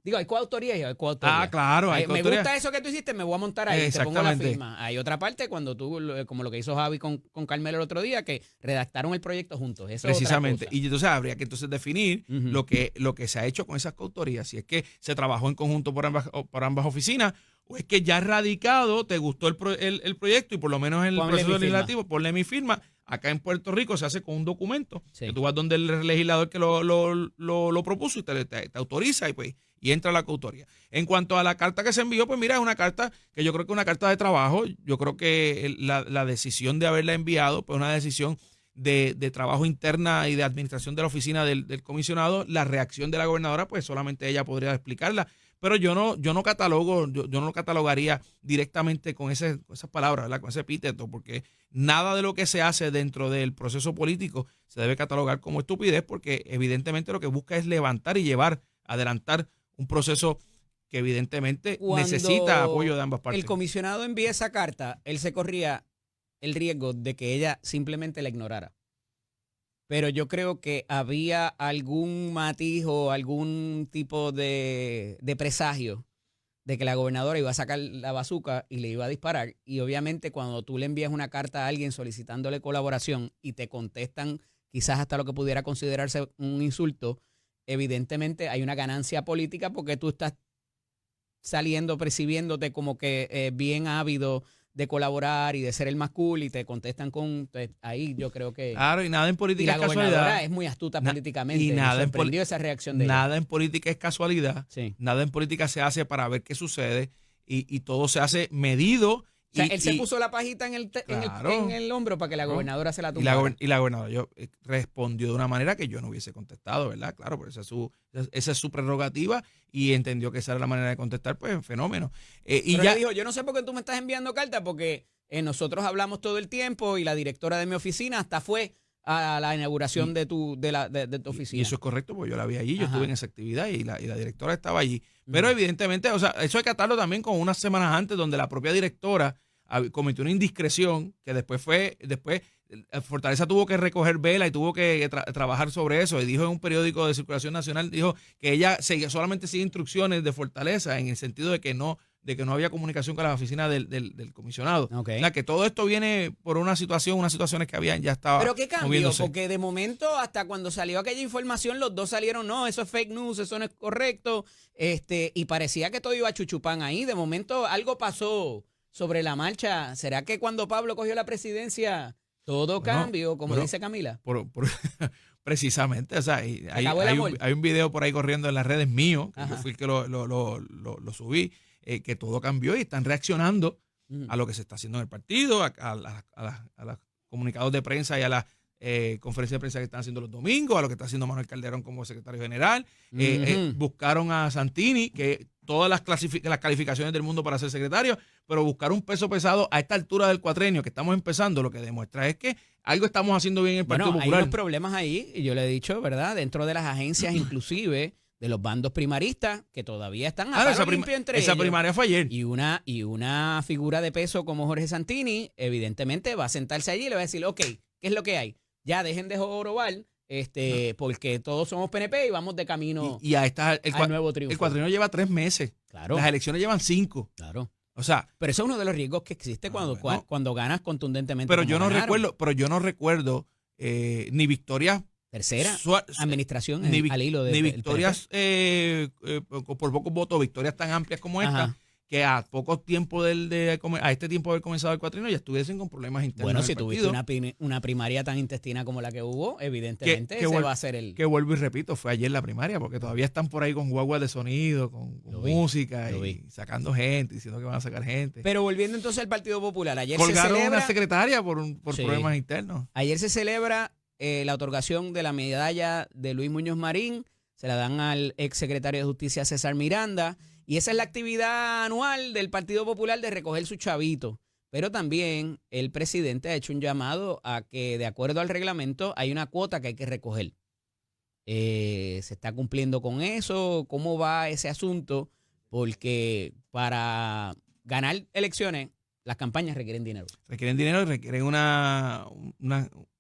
Digo, hay coautoría y hay coautoría. Claro, hay coautoría. Me gusta eso que tú hiciste, me voy a montar ahí, te pongo la firma. Hay otra parte cuando tú, como lo que hizo Javi con Carmelo el otro día, que redactaron el proyecto juntos. Eso precisamente. Es otra cosa. Y entonces habría que definir lo que se ha hecho con esas coautorías. Si es que se trabajó en conjunto por ambas oficinas, o es que ya radicado, te gustó el proyecto y por lo menos en el proceso legislativo, ponle mi firma. Acá en Puerto Rico se hace con un documento que tú vas donde el legislador que lo propuso y te autoriza y entra la coautoría. En cuanto a la carta que se envió, pues mira, es una carta que yo creo que es una carta de trabajo. Yo creo que la decisión de haberla enviado, pues una decisión de trabajo interna y de administración de la oficina del comisionado. La reacción de la gobernadora, pues solamente ella podría explicarla. pero yo no catalogo, yo no lo catalogaría directamente con esas palabras, ¿verdad? Con ese epíteto, porque nada de lo que se hace dentro del proceso político se debe catalogar como estupidez, porque evidentemente lo que busca es levantar y adelantar un proceso que evidentemente necesita apoyo de ambas partes. El comisionado envía esa carta, él se corría el riesgo de que ella simplemente la ignorara. Pero yo creo que había algún matiz o algún tipo de presagio de que la gobernadora iba a sacar la bazuca y le iba a disparar. Y obviamente cuando tú le envías una carta a alguien solicitándole colaboración y te contestan quizás hasta lo que pudiera considerarse un insulto, evidentemente hay una ganancia política porque tú estás saliendo, percibiéndote como que bien ávido de colaborar y de ser el más cool y te contestan con... ahí yo creo que... Claro, y nada en política es casualidad. Y la gobernadora es muy astuta políticamente. Y nada me sorprendió esa reacción de ella. Nada en política es casualidad. Sí. Nada en política se hace para ver qué sucede y todo se hace medido. O sea, él se puso la pajita en el hombro para que la gobernadora se la tumbara. Y la gobernadora respondió de una manera que yo no hubiese contestado, ¿verdad? Claro, pero esa es su prerrogativa y entendió que esa era la manera de contestar, pues fenómeno. Pero ella dijo, yo no sé por qué tú me estás enviando cartas, porque nosotros hablamos todo el tiempo y la directora de mi oficina hasta fue a la inauguración de tu oficina. Y eso es correcto, porque yo la vi allí, yo estuve en esa actividad y la directora estaba allí. Pero evidentemente, o sea, eso hay que atarlo también con unas semanas antes donde la propia directora cometió una indiscreción que después Fortaleza tuvo que recoger vela y tuvo que trabajar sobre eso, y dijo en un periódico de circulación nacional, dijo que ella solamente sigue instrucciones de Fortaleza en el sentido de que no había comunicación con la oficina del comisionado. Okay. O sea, que todo esto viene por unas situaciones que habían, ya estaba. ¿Pero qué cambió? Moviéndose. Porque de momento, hasta cuando salió aquella información, los dos salieron, no, eso es fake news, eso no es correcto, y parecía que todo iba a chuchupán ahí. De momento algo pasó sobre la marcha. ¿Será que cuando Pablo cogió la presidencia todo cambió, como dice Camila? Precisamente, o sea, hay un video por ahí corriendo en las redes mío, que yo fui el que lo subí, que todo cambió y están reaccionando a lo que se está haciendo en el partido, a los comunicados de prensa y a las conferencias de prensa que están haciendo los domingos, a lo que está haciendo Manuel Calderón como secretario general. Buscaron a Santini, que todas las calificaciones del mundo para ser secretario, pero buscar un peso pesado a esta altura del cuatrenio que estamos empezando, lo que demuestra es que algo estamos haciendo bien en el Partido Popular. Hay unos problemas ahí, y yo le he dicho, ¿verdad? Dentro de las agencias, inclusive de los bandos primaristas, que todavía están a palo limpio entre ellos. Esa primaria fue ayer. Y una figura de peso como Jorge Santini, evidentemente va a sentarse allí y le va a decir, ok, ¿qué es lo que hay? Ya dejen de jorobar, porque todos somos PNP y vamos de camino al nuevo triunfo. El cuatrenio lleva 3 meses. Claro. Las elecciones llevan 5. Claro. O sea, pero eso es uno de los riesgos que existe cuando ganas contundentemente. Pero yo no recuerdo ni victorias tercera administración al hilo de victorias por pocos votos, victorias tan amplias como esta, que a poco tiempo a este tiempo de haber comenzado el cuatrienio ya estuviesen con problemas internos. Bueno, si tuviste una primaria tan intestina como la que hubo, evidentemente ese va a ser el... Que vuelvo y repito, fue ayer la primaria, porque todavía están por ahí con guaguas de sonido, con música y sacando gente, diciendo que van a sacar gente. Pero volviendo entonces al Partido Popular, ayer colgaron se celebra... una secretaria por problemas internos. Ayer se celebra la otorgación de la medalla de Luis Muñoz Marín, se la dan al ex secretario de Justicia César Miranda. Y esa es la actividad anual del Partido Popular de recoger su chavito. Pero también el presidente ha hecho un llamado a que, de acuerdo al reglamento, hay una cuota que hay que recoger. ¿Se está cumpliendo con eso? ¿Cómo va ese asunto? Porque para ganar elecciones, las campañas requieren dinero. Requieren dinero y requieren una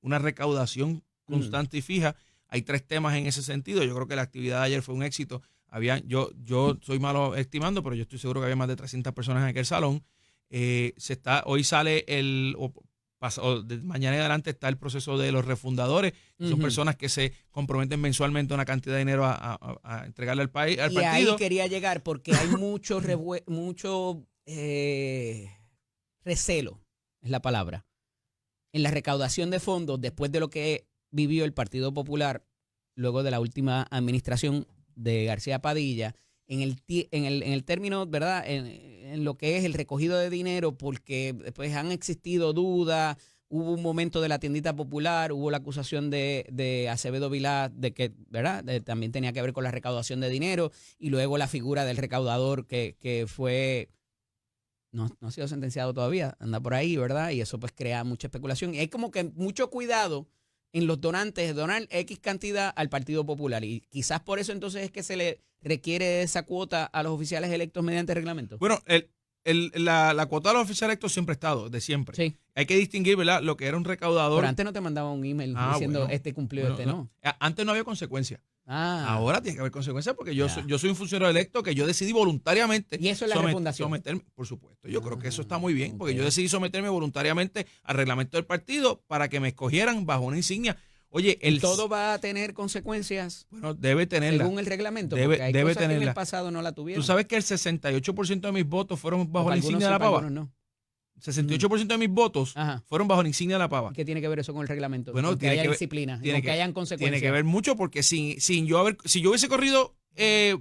recaudación constante y fija. Hay 3 temas en ese sentido. Yo creo que la actividad de ayer fue un éxito. Yo soy malo estimando, pero yo estoy seguro que había más de 300 personas en aquel salón. Hoy sale de mañana en adelante está el proceso de los refundadores. Son personas que se comprometen mensualmente una cantidad de dinero a entregarle al partido. Y ahí quería llegar porque hay mucho recelo, es la palabra, en la recaudación de fondos después de lo que vivió el Partido Popular luego de la última administración de García Padilla, en el término, ¿verdad? En lo que es el recogido de dinero, porque pues han existido dudas, hubo un momento de la tiendita popular, hubo la acusación de Acevedo Vilá de que, ¿verdad? También tenía que ver con la recaudación de dinero, y luego la figura del recaudador que fue, no ha sido sentenciado todavía, anda por ahí, ¿verdad? Y eso pues crea mucha especulación. Y hay como que mucho cuidado en los donantes de donar X cantidad al Partido Popular. Y quizás por eso entonces es que se le requiere esa cuota a los oficiales electos mediante reglamento. Bueno, la cuota de los oficiales electos siempre ha estado, de siempre. Sí. Hay que distinguir, ¿verdad? Lo que era un recaudador. Pero antes no te mandaban un email diciendo bueno, este cumplió, bueno, no. Antes no había consecuencias. Ahora tiene que haber consecuencias porque yo soy un funcionario electo que yo decidí voluntariamente. Y eso es la refundación. Someterme, por supuesto. Yo creo que eso está muy bien porque yo decidí someterme voluntariamente al reglamento del partido para que me escogieran bajo una insignia. Oye, ¿todo va a tener consecuencias? Bueno, debe tenerla. Según el reglamento, porque hay cosas que en el pasado no la tuvieron. Tú sabes que el 68% de mis votos fueron bajo la insignia de la pava. No. 68% de mis votos fueron bajo la insignia de la pava. ¿Qué tiene que ver eso con el reglamento? Bueno, con que haya disciplina, con que hayan consecuencias. Tiene que ver mucho porque si yo hubiese corrido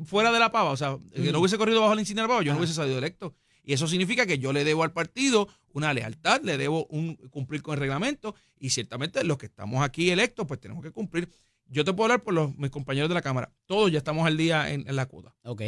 fuera de la pava, o sea, que no hubiese corrido bajo la insignia de la pava, yo no hubiese salido electo. Y eso significa que yo le debo al partido una lealtad, le debo cumplir con el reglamento, y ciertamente los que estamos aquí electos, pues tenemos que cumplir. Yo te puedo hablar por mis compañeros de la Cámara. Todos ya estamos al día en la cuota. Ok.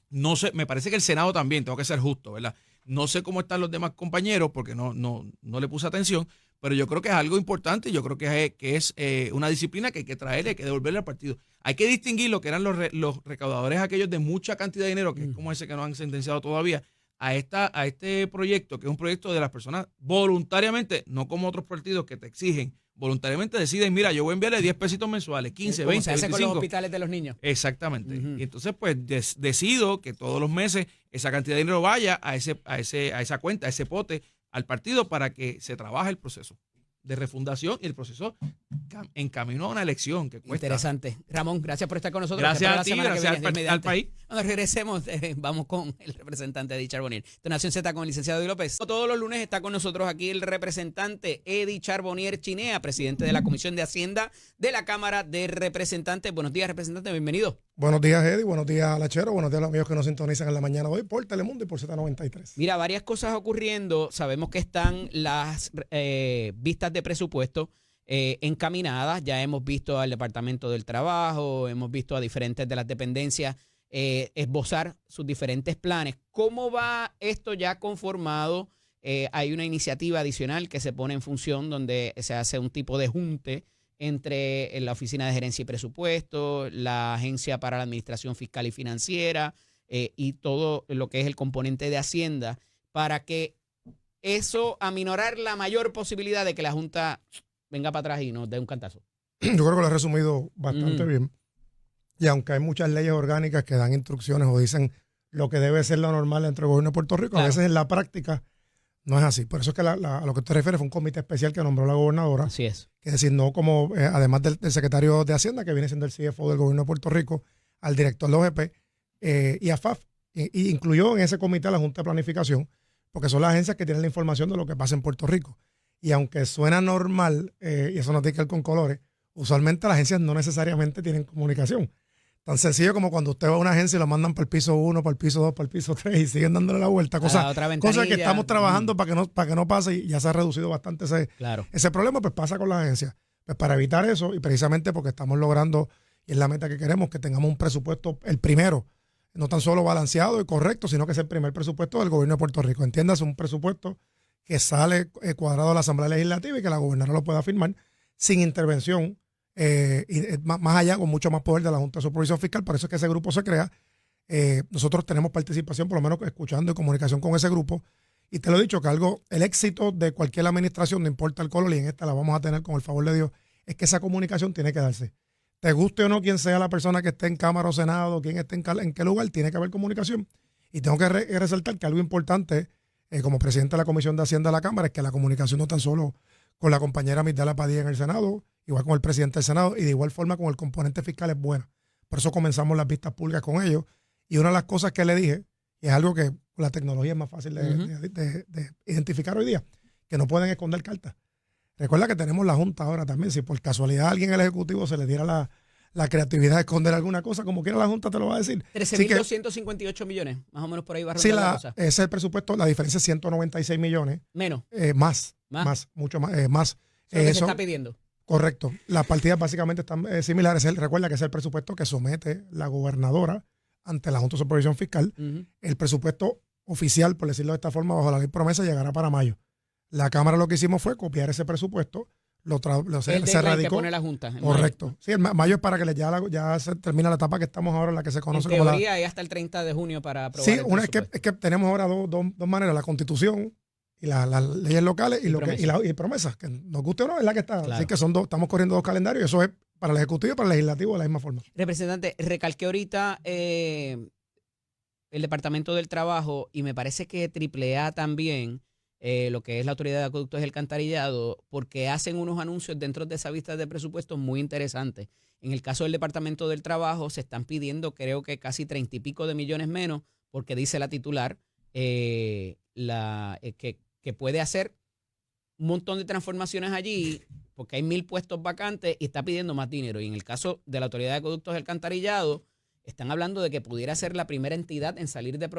No sé, me parece que el Senado también, tengo que ser justo, ¿verdad? No sé cómo están los demás compañeros porque no le puse atención, pero yo creo que es algo importante y yo creo que es una disciplina que hay que traerle, hay que devolverle al partido. Hay que distinguir lo que eran los recaudadores aquellos de mucha cantidad de dinero, que es como ese que no han sentenciado todavía, a este proyecto, que es un proyecto de las personas voluntariamente, no como otros partidos que te exigen, voluntariamente deciden, mira, yo voy a enviarle 10 pesitos mensuales, 15, 20, se hace 25. con los hospitales de los niños. Exactamente. Y entonces, pues, decido que todos los meses esa cantidad de dinero vaya a esa cuenta, a ese pote, al partido para que se trabaje el proceso de refundación y el proceso en camino a una elección que cuesta. Interesante. Ramón, gracias por estar con nosotros. Gracias a ti, gracias al país. Cuando regresemos, vamos con el representante Eddie Charbonnier. Nación Z con el licenciado Eddie López. Todos los lunes está con nosotros aquí el representante Eddie Charbonnier Chinea, presidente de la Comisión de Hacienda de la Cámara de Representantes. Buenos días, representante, bienvenido. Buenos días, Eddie. Buenos días, Lachero. Buenos días a los amigos que nos sintonizan en la mañana de hoy por Telemundo y por Z93. Mira, varias cosas ocurriendo. Sabemos que están las vistas de presupuesto encaminadas. Ya hemos visto al Departamento del Trabajo, hemos visto a diferentes de las dependencias esbozar sus diferentes planes. ¿Cómo va esto ya conformado? Hay una iniciativa adicional que se pone en función donde se hace un tipo de junte entre la Oficina de Gerencia y Presupuesto, la Agencia para la Administración Fiscal y Financiera y todo lo que es el componente de Hacienda, para que eso aminorar la mayor posibilidad de que la Junta venga para atrás y nos dé un cantazo. Yo creo que lo he resumido bastante bien. Y aunque hay muchas leyes orgánicas que dan instrucciones o dicen lo que debe ser lo normal dentro del gobierno de Puerto Rico, claro, a veces en la práctica no es así. Por eso es que a lo que te refieres fue un comité especial que nombró la gobernadora. Así es. Que designó como, además del secretario de Hacienda, que viene siendo el CFO del gobierno de Puerto Rico, al director de OGP y a FAF. Y incluyó en ese comité a la Junta de Planificación, porque son las agencias que tienen la información de lo que pasa en Puerto Rico. Y aunque suena normal, y eso no tiene que ver con colores, usualmente las agencias no necesariamente tienen comunicación. Tan sencillo como cuando usted va a una agencia y lo mandan para el piso 1, para el piso 2, para el piso 3 y siguen dándole la vuelta. Cosas que estamos trabajando para que no pase, y ya se ha reducido bastante ese problema, pues pasa con las agencias. Pues para evitar eso, y precisamente porque estamos logrando, y es la meta que queremos, que tengamos un presupuesto, el primero, no tan solo balanceado y correcto, sino que es el primer presupuesto del gobierno de Puerto Rico. Entiéndase, un presupuesto que sale cuadrado a la Asamblea Legislativa y que la gobernadora lo pueda firmar sin intervención, y más allá, con mucho más poder de la Junta de Supervisión Fiscal. Por eso es que ese grupo se crea. Nosotros tenemos participación, por lo menos escuchando y comunicación con ese grupo. Y te lo he dicho, que el éxito de cualquier administración, no importa el color, y en esta la vamos a tener con el favor de Dios, es que esa comunicación tiene que darse. Te guste o no quien sea la persona que esté en Cámara o Senado, quien esté en qué lugar, tiene que haber comunicación. Y tengo que resaltar que algo importante, como presidente de la Comisión de Hacienda de la Cámara, es que la comunicación no tan solo con la compañera Migdalia Padilla en el Senado, igual con el presidente del Senado, y de igual forma con el componente fiscal es buena. Por eso comenzamos las vistas públicas con ellos. Y una de las cosas que le dije, y es algo que la tecnología es más fácil de identificar hoy día, que no pueden esconder cartas. Recuerda que tenemos la Junta ahora también. Si por casualidad a alguien en el Ejecutivo se le diera la creatividad de esconder alguna cosa, como quiera la Junta te lo va a decir. 13.258 millones, más o menos por ahí va a Sí, rondar la cosa. ese es el presupuesto, la diferencia es 196 millones. Menos. Más, mucho más. Más. Eso es lo que se está pidiendo. Correcto. Las partidas básicamente están similares. Recuerda que es el presupuesto que somete la gobernadora ante la Junta de Supervisión Fiscal. El presupuesto oficial, por decirlo de esta forma, bajo la ley promesa, llegará para mayo. La Cámara lo que hicimos fue copiar ese presupuesto, se radicó. Que pone la Junta. Correcto. Mayo. Sí, el mayo es para que ya se termina la etapa que estamos ahora, la que se conoce como la... En teoría, hasta el 30 de junio para aprobar Sí, una es que tenemos ahora dos maneras, la Constitución y las leyes locales y promesas, que nos guste o no, es la que está. Claro. Así que estamos corriendo dos calendarios y eso es para el Ejecutivo y para el Legislativo de la misma forma. Representante, recalqué ahorita el Departamento del Trabajo y me parece que AAA también, lo que es la Autoridad de Acueductos y Alcantarillado, porque hacen unos anuncios dentro de esa vista de presupuestos muy interesantes. En el caso del Departamento del Trabajo se están pidiendo creo que casi 30 y pico de millones menos, porque dice la titular que puede hacer un montón de transformaciones allí porque hay 1,000 puestos vacantes y está pidiendo más dinero. Y en el caso de la Autoridad de Acueductos y Alcantarillado, están hablando de que pudiera ser la primera entidad en salir de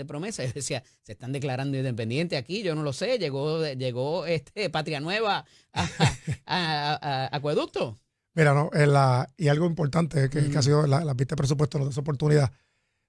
promesa. Yo decía, se están declarando independientes aquí, yo no lo sé, llegó Patria Nueva a Acueducto. Mira, no, y algo importante que ha sido la vista de presupuesto en esa oportunidad.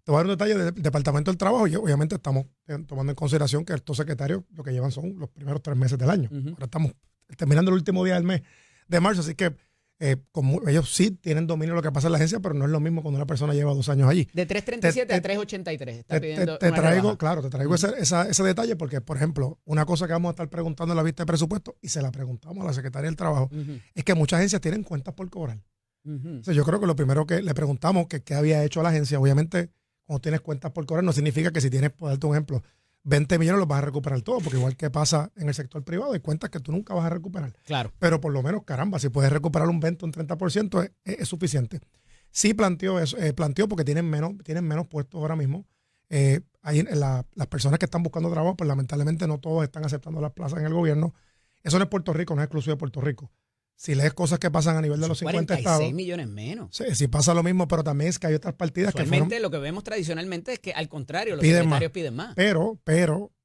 Te voy a dar un detalle del Departamento del Trabajo y obviamente estamos tomando en consideración que estos secretarios lo que llevan son los primeros 3 meses del año. Ahora estamos terminando el último día del mes de marzo, así que ellos sí tienen dominio de lo que pasa en la agencia, pero no es lo mismo cuando una persona lleva 2 años allí. De 3.37 a 3.83 está pidiendo te traigo ese detalle porque, por ejemplo, una cosa que vamos a estar preguntando en la vista de presupuesto y se la preguntamos a la Secretaría del Trabajo es que muchas agencias tienen cuentas por cobrar. Entonces, yo creo que lo primero que le preguntamos que qué había hecho la agencia, obviamente cuando tienes cuentas por cobrar no significa que si tienes, por darte un ejemplo, 20 millones los vas a recuperar todo, porque igual que pasa en el sector privado, hay cuentas que tú nunca vas a recuperar. Claro. Pero por lo menos, caramba, si puedes recuperar un 20 o un 30% es suficiente. Sí planteó eso, porque tienen menos puestos ahora mismo. Las personas que están buscando trabajo, pues lamentablemente no todos están aceptando las plazas en el gobierno. Eso no es Puerto Rico, no es exclusivo de Puerto Rico. Si lees cosas que pasan a nivel de los 50 estados. 46 millones menos. Sí, pasa lo mismo, pero también es que hay otras partidas que fueron... lo que vemos tradicionalmente es que al contrario, los secretarios piden más. Pero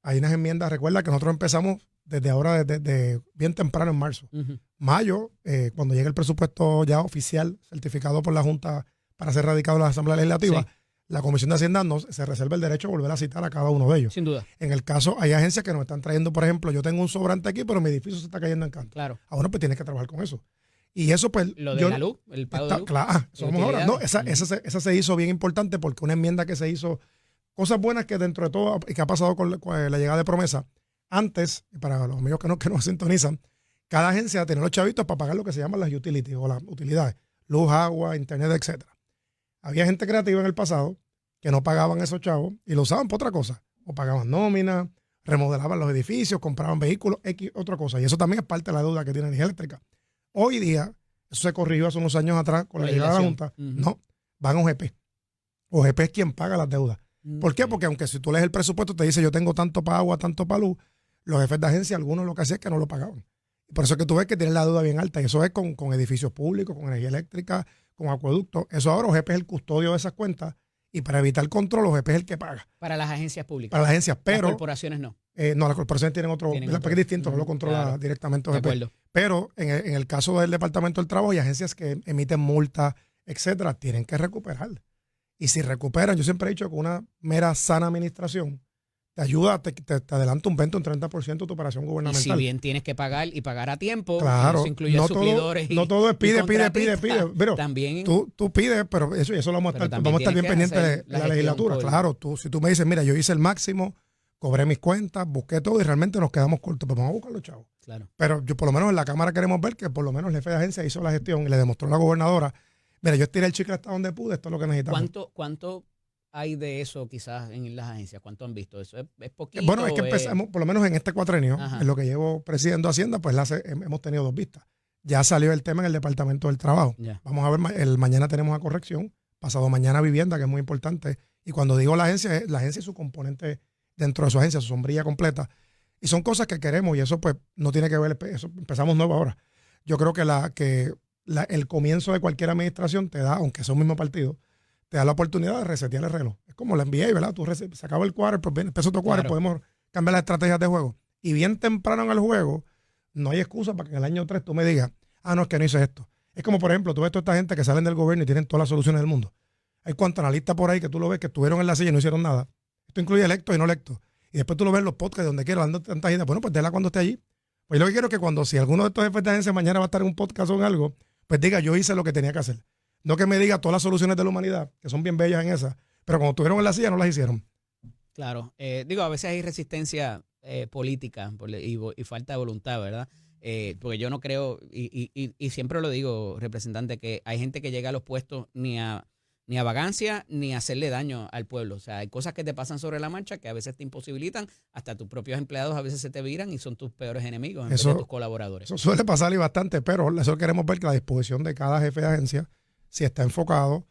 hay unas enmiendas, recuerda que nosotros empezamos desde ahora, desde bien temprano en marzo. Mayo, cuando llegue el presupuesto ya oficial, certificado por la Junta para ser radicado en la Asamblea Legislativa, la Comisión de Hacienda se reserva el derecho de volver a citar a cada uno de ellos. Sin duda. En el caso, hay agencias que nos están trayendo, por ejemplo, yo tengo un sobrante aquí, pero mi edificio se está cayendo en canto. Claro. Ahora pues tienes que trabajar con eso. Y eso pues... Lo de la luz, el pago de luz. Claro, somos ahora. No, esa se hizo bien importante porque una enmienda que se hizo, cosas buenas que dentro de todo, y que ha pasado con la llegada de promesa, antes, para los amigos que nos sintonizan, cada agencia tenía los chavitos para pagar lo que se llaman las utilities o las utilidades, luz, agua, internet, etcétera. Había gente creativa en el pasado que no pagaban esos chavos y lo usaban por otra cosa. O pagaban nómina, remodelaban los edificios, compraban vehículos, otra cosa. Y eso también es parte de la deuda que tiene Energía Eléctrica. Hoy día, eso se corrigió hace unos años atrás con la llegada de la Junta. No, van a OGP. OGP es quien paga las deudas. ¿Por qué? Porque aunque si tú lees el presupuesto te dice yo tengo tanto para agua, tanto para luz, los jefes de agencia, algunos lo que hacían es que no lo pagaban. Y por eso es que tú ves que tienen la deuda bien alta. Y eso es con edificios públicos, con energía eléctrica, con acueductos. Eso ahora OGP es el custodio de esas cuentas. Y para evitar control, OGP es el que paga. Para las agencias públicas. Para las agencias, pero... Las corporaciones no. No, las corporaciones tienen otro es distinto, no lo controla directamente OGP. De acuerdo. Pero en el caso del Departamento del Trabajo y agencias que emiten multas, etcétera, tienen que recuperar. Y si recuperan, yo siempre he dicho que una mera sana administración te ayuda, te adelanta un 20 o un 30% de tu operación gubernamental. Y si bien tienes que pagar y pagar a tiempo, claro, eso incluye suplidores no todo es pide. Pero también, tú pides, pero eso lo vamos a estar bien pendientes de la legislatura. Claro, si tú me dices, mira, yo hice el máximo, cobré mis cuentas, busqué todo y realmente nos quedamos cortos, pues vamos a buscar los chavos. Claro. Pero yo por lo menos en la Cámara queremos ver que por lo menos el jefe de agencia hizo la gestión y le demostró a la gobernadora, mira, yo estiré el chicle hasta donde pude, esto es lo que necesitamos. ¿Cuánto hay de eso quizás en las agencias? ¿Cuánto han visto eso? ¿Es poquito? Bueno, es que empezamos, por lo menos en este cuatrenio, en lo que llevo presidiendo Hacienda, pues hemos tenido 2 vistas. Ya salió el tema en el Departamento del Trabajo. Ya. Vamos a ver, mañana tenemos a corrección, pasado mañana vivienda, que es muy importante. Y cuando digo la agencia y su componente dentro de su agencia, su sombrilla completa. Y son cosas que queremos y eso pues no tiene que ver, eso empezamos nuevo ahora. Yo creo que el comienzo de cualquier administración te da, aunque sea un mismo partido, te da la oportunidad de resetear el reloj. Es como la NBA, ¿verdad? Se acaba el quarter, pues empezó otro quarter, podemos cambiar las estrategias de juego. Y bien temprano en el juego, no hay excusa para que en el año 3 tú me digas, no, es que no hice esto. Es como, por ejemplo, tú ves toda esta gente que salen del gobierno y tienen todas las soluciones del mundo. Hay cuantos analistas por ahí que tú lo ves que estuvieron en la silla y no hicieron nada. Esto incluye electos y no electos. Y después tú lo ves en los podcasts donde quiera, dando tantas ideas. Bueno, pues déjala cuando esté allí. Pues yo lo que quiero es que si alguno de estos jefes de agencia mañana va a estar en un podcast o en algo, pues diga, yo hice lo que tenía que hacer. No que me diga todas las soluciones de la humanidad, que son bien bellas en esas, pero cuando estuvieron en la silla no las hicieron. Claro. A veces hay resistencia política y falta de voluntad, ¿verdad? Porque yo no creo, y siempre lo digo, representante, que hay gente que llega a los puestos ni a vagancia ni a hacerle daño al pueblo. O sea, hay cosas que te pasan sobre la marcha que a veces te imposibilitan, hasta tus propios empleados a veces se te viran y son tus peores enemigos en vez de tus colaboradores. Eso suele pasar y bastante, pero eso queremos ver que la disposición de cada jefe de agencia, si está enfocado,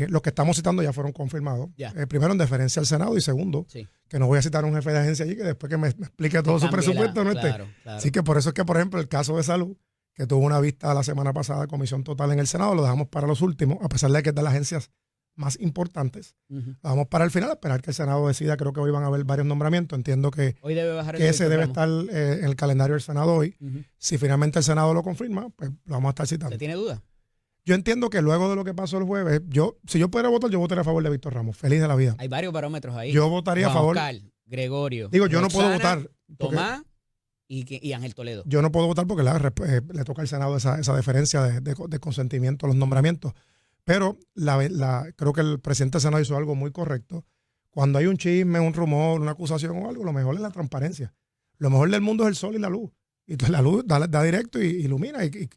los que estamos citando ya fueron confirmados. Primero, en deferencia al Senado, y segundo, que no voy a citar a un jefe de agencia allí que después que me explique todo su presupuesto no esté. Claro. Así que por eso es que, por ejemplo, el caso de salud, que tuvo una vista la semana pasada, comisión total en el Senado, lo dejamos para los últimos, a pesar de que es de las agencias más importantes. Lo dejamos para el final, a esperar que el Senado decida. Creo que hoy van a haber varios nombramientos. Entiendo que, hoy debe bajar ese debe estar en el calendario del Senado hoy. Si finalmente el Senado lo confirma, pues lo vamos a estar citando. ¿Usted tiene duda? Yo entiendo que luego de lo que pasó el jueves, si yo pudiera votar, yo votaría a favor de Víctor Ramos. Feliz de la vida. Hay varios barómetros ahí. Yo votaría a favor. Gregorio. Digo, yo no puedo votar. Tomás y Ángel Toledo. Yo no puedo votar porque le toca al Senado esa deferencia de consentimiento a los nombramientos. Pero creo que el presidente del Senado hizo algo muy correcto. Cuando hay un chisme, un rumor, una acusación o algo, lo mejor es la transparencia. Lo mejor del mundo es el sol y la luz. Y entonces la luz da directo y ilumina y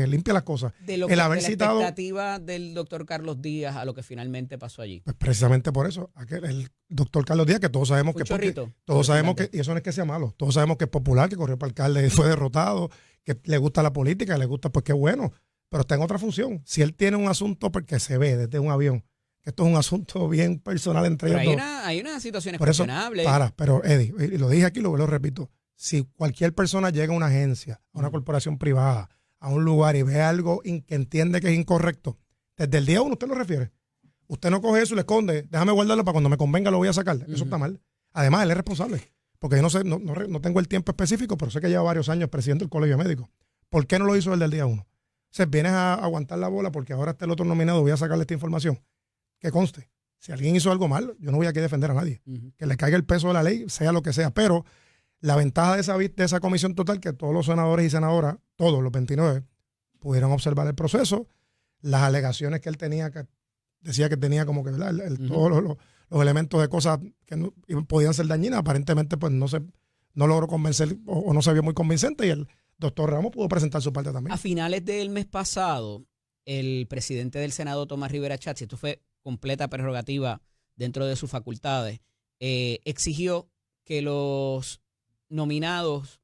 limpia las cosas. De lo que la expectativa del doctor Carlos Díaz a lo que finalmente pasó allí. Pues precisamente por eso. El doctor Carlos Díaz, que todos sabemos que y eso no es que sea malo, todos sabemos que es popular, que corrió para alcalde, fue derrotado, que le gusta la política, le gusta, pues qué bueno, pero está en otra función. Si él tiene un asunto porque se ve desde un avión, que esto es un asunto bien personal entre ellos dos. Hay una situación por cuestionable. Pero Eddie, y lo dije aquí, lo repito. Si cualquier persona llega a una agencia, a una corporación privada, a un lugar y ve algo que entiende que es incorrecto, desde el día 1 usted lo refiere. Usted no coge eso y le esconde, déjame guardarlo para cuando me convenga lo voy a sacar. Eso está mal. Además, él es responsable. Porque yo no sé, no tengo el tiempo específico, pero sé que lleva varios años presidente del Colegio Médico. ¿Por qué no lo hizo desde el día 1? O sea, vienes a aguantar la bola porque ahora está el otro nominado, voy a sacarle esta información. Que conste, si alguien hizo algo mal, yo no voy aquí a defender a nadie. Que le caiga el peso de la ley, sea lo que sea, pero la ventaja de esa comisión total, que todos los senadores y senadoras, todos los 29, pudieron observar el proceso, las alegaciones que él tenía, que decía que tenía como que todos los elementos de cosas que podían ser dañinas, aparentemente pues no logró convencer o no se vio muy convincente, y el doctor Ramos pudo presentar su parte también. A finales del mes pasado, el presidente del Senado, Tomás Rivera Schatz, esto fue completa prerrogativa dentro de sus facultades, exigió que los nominados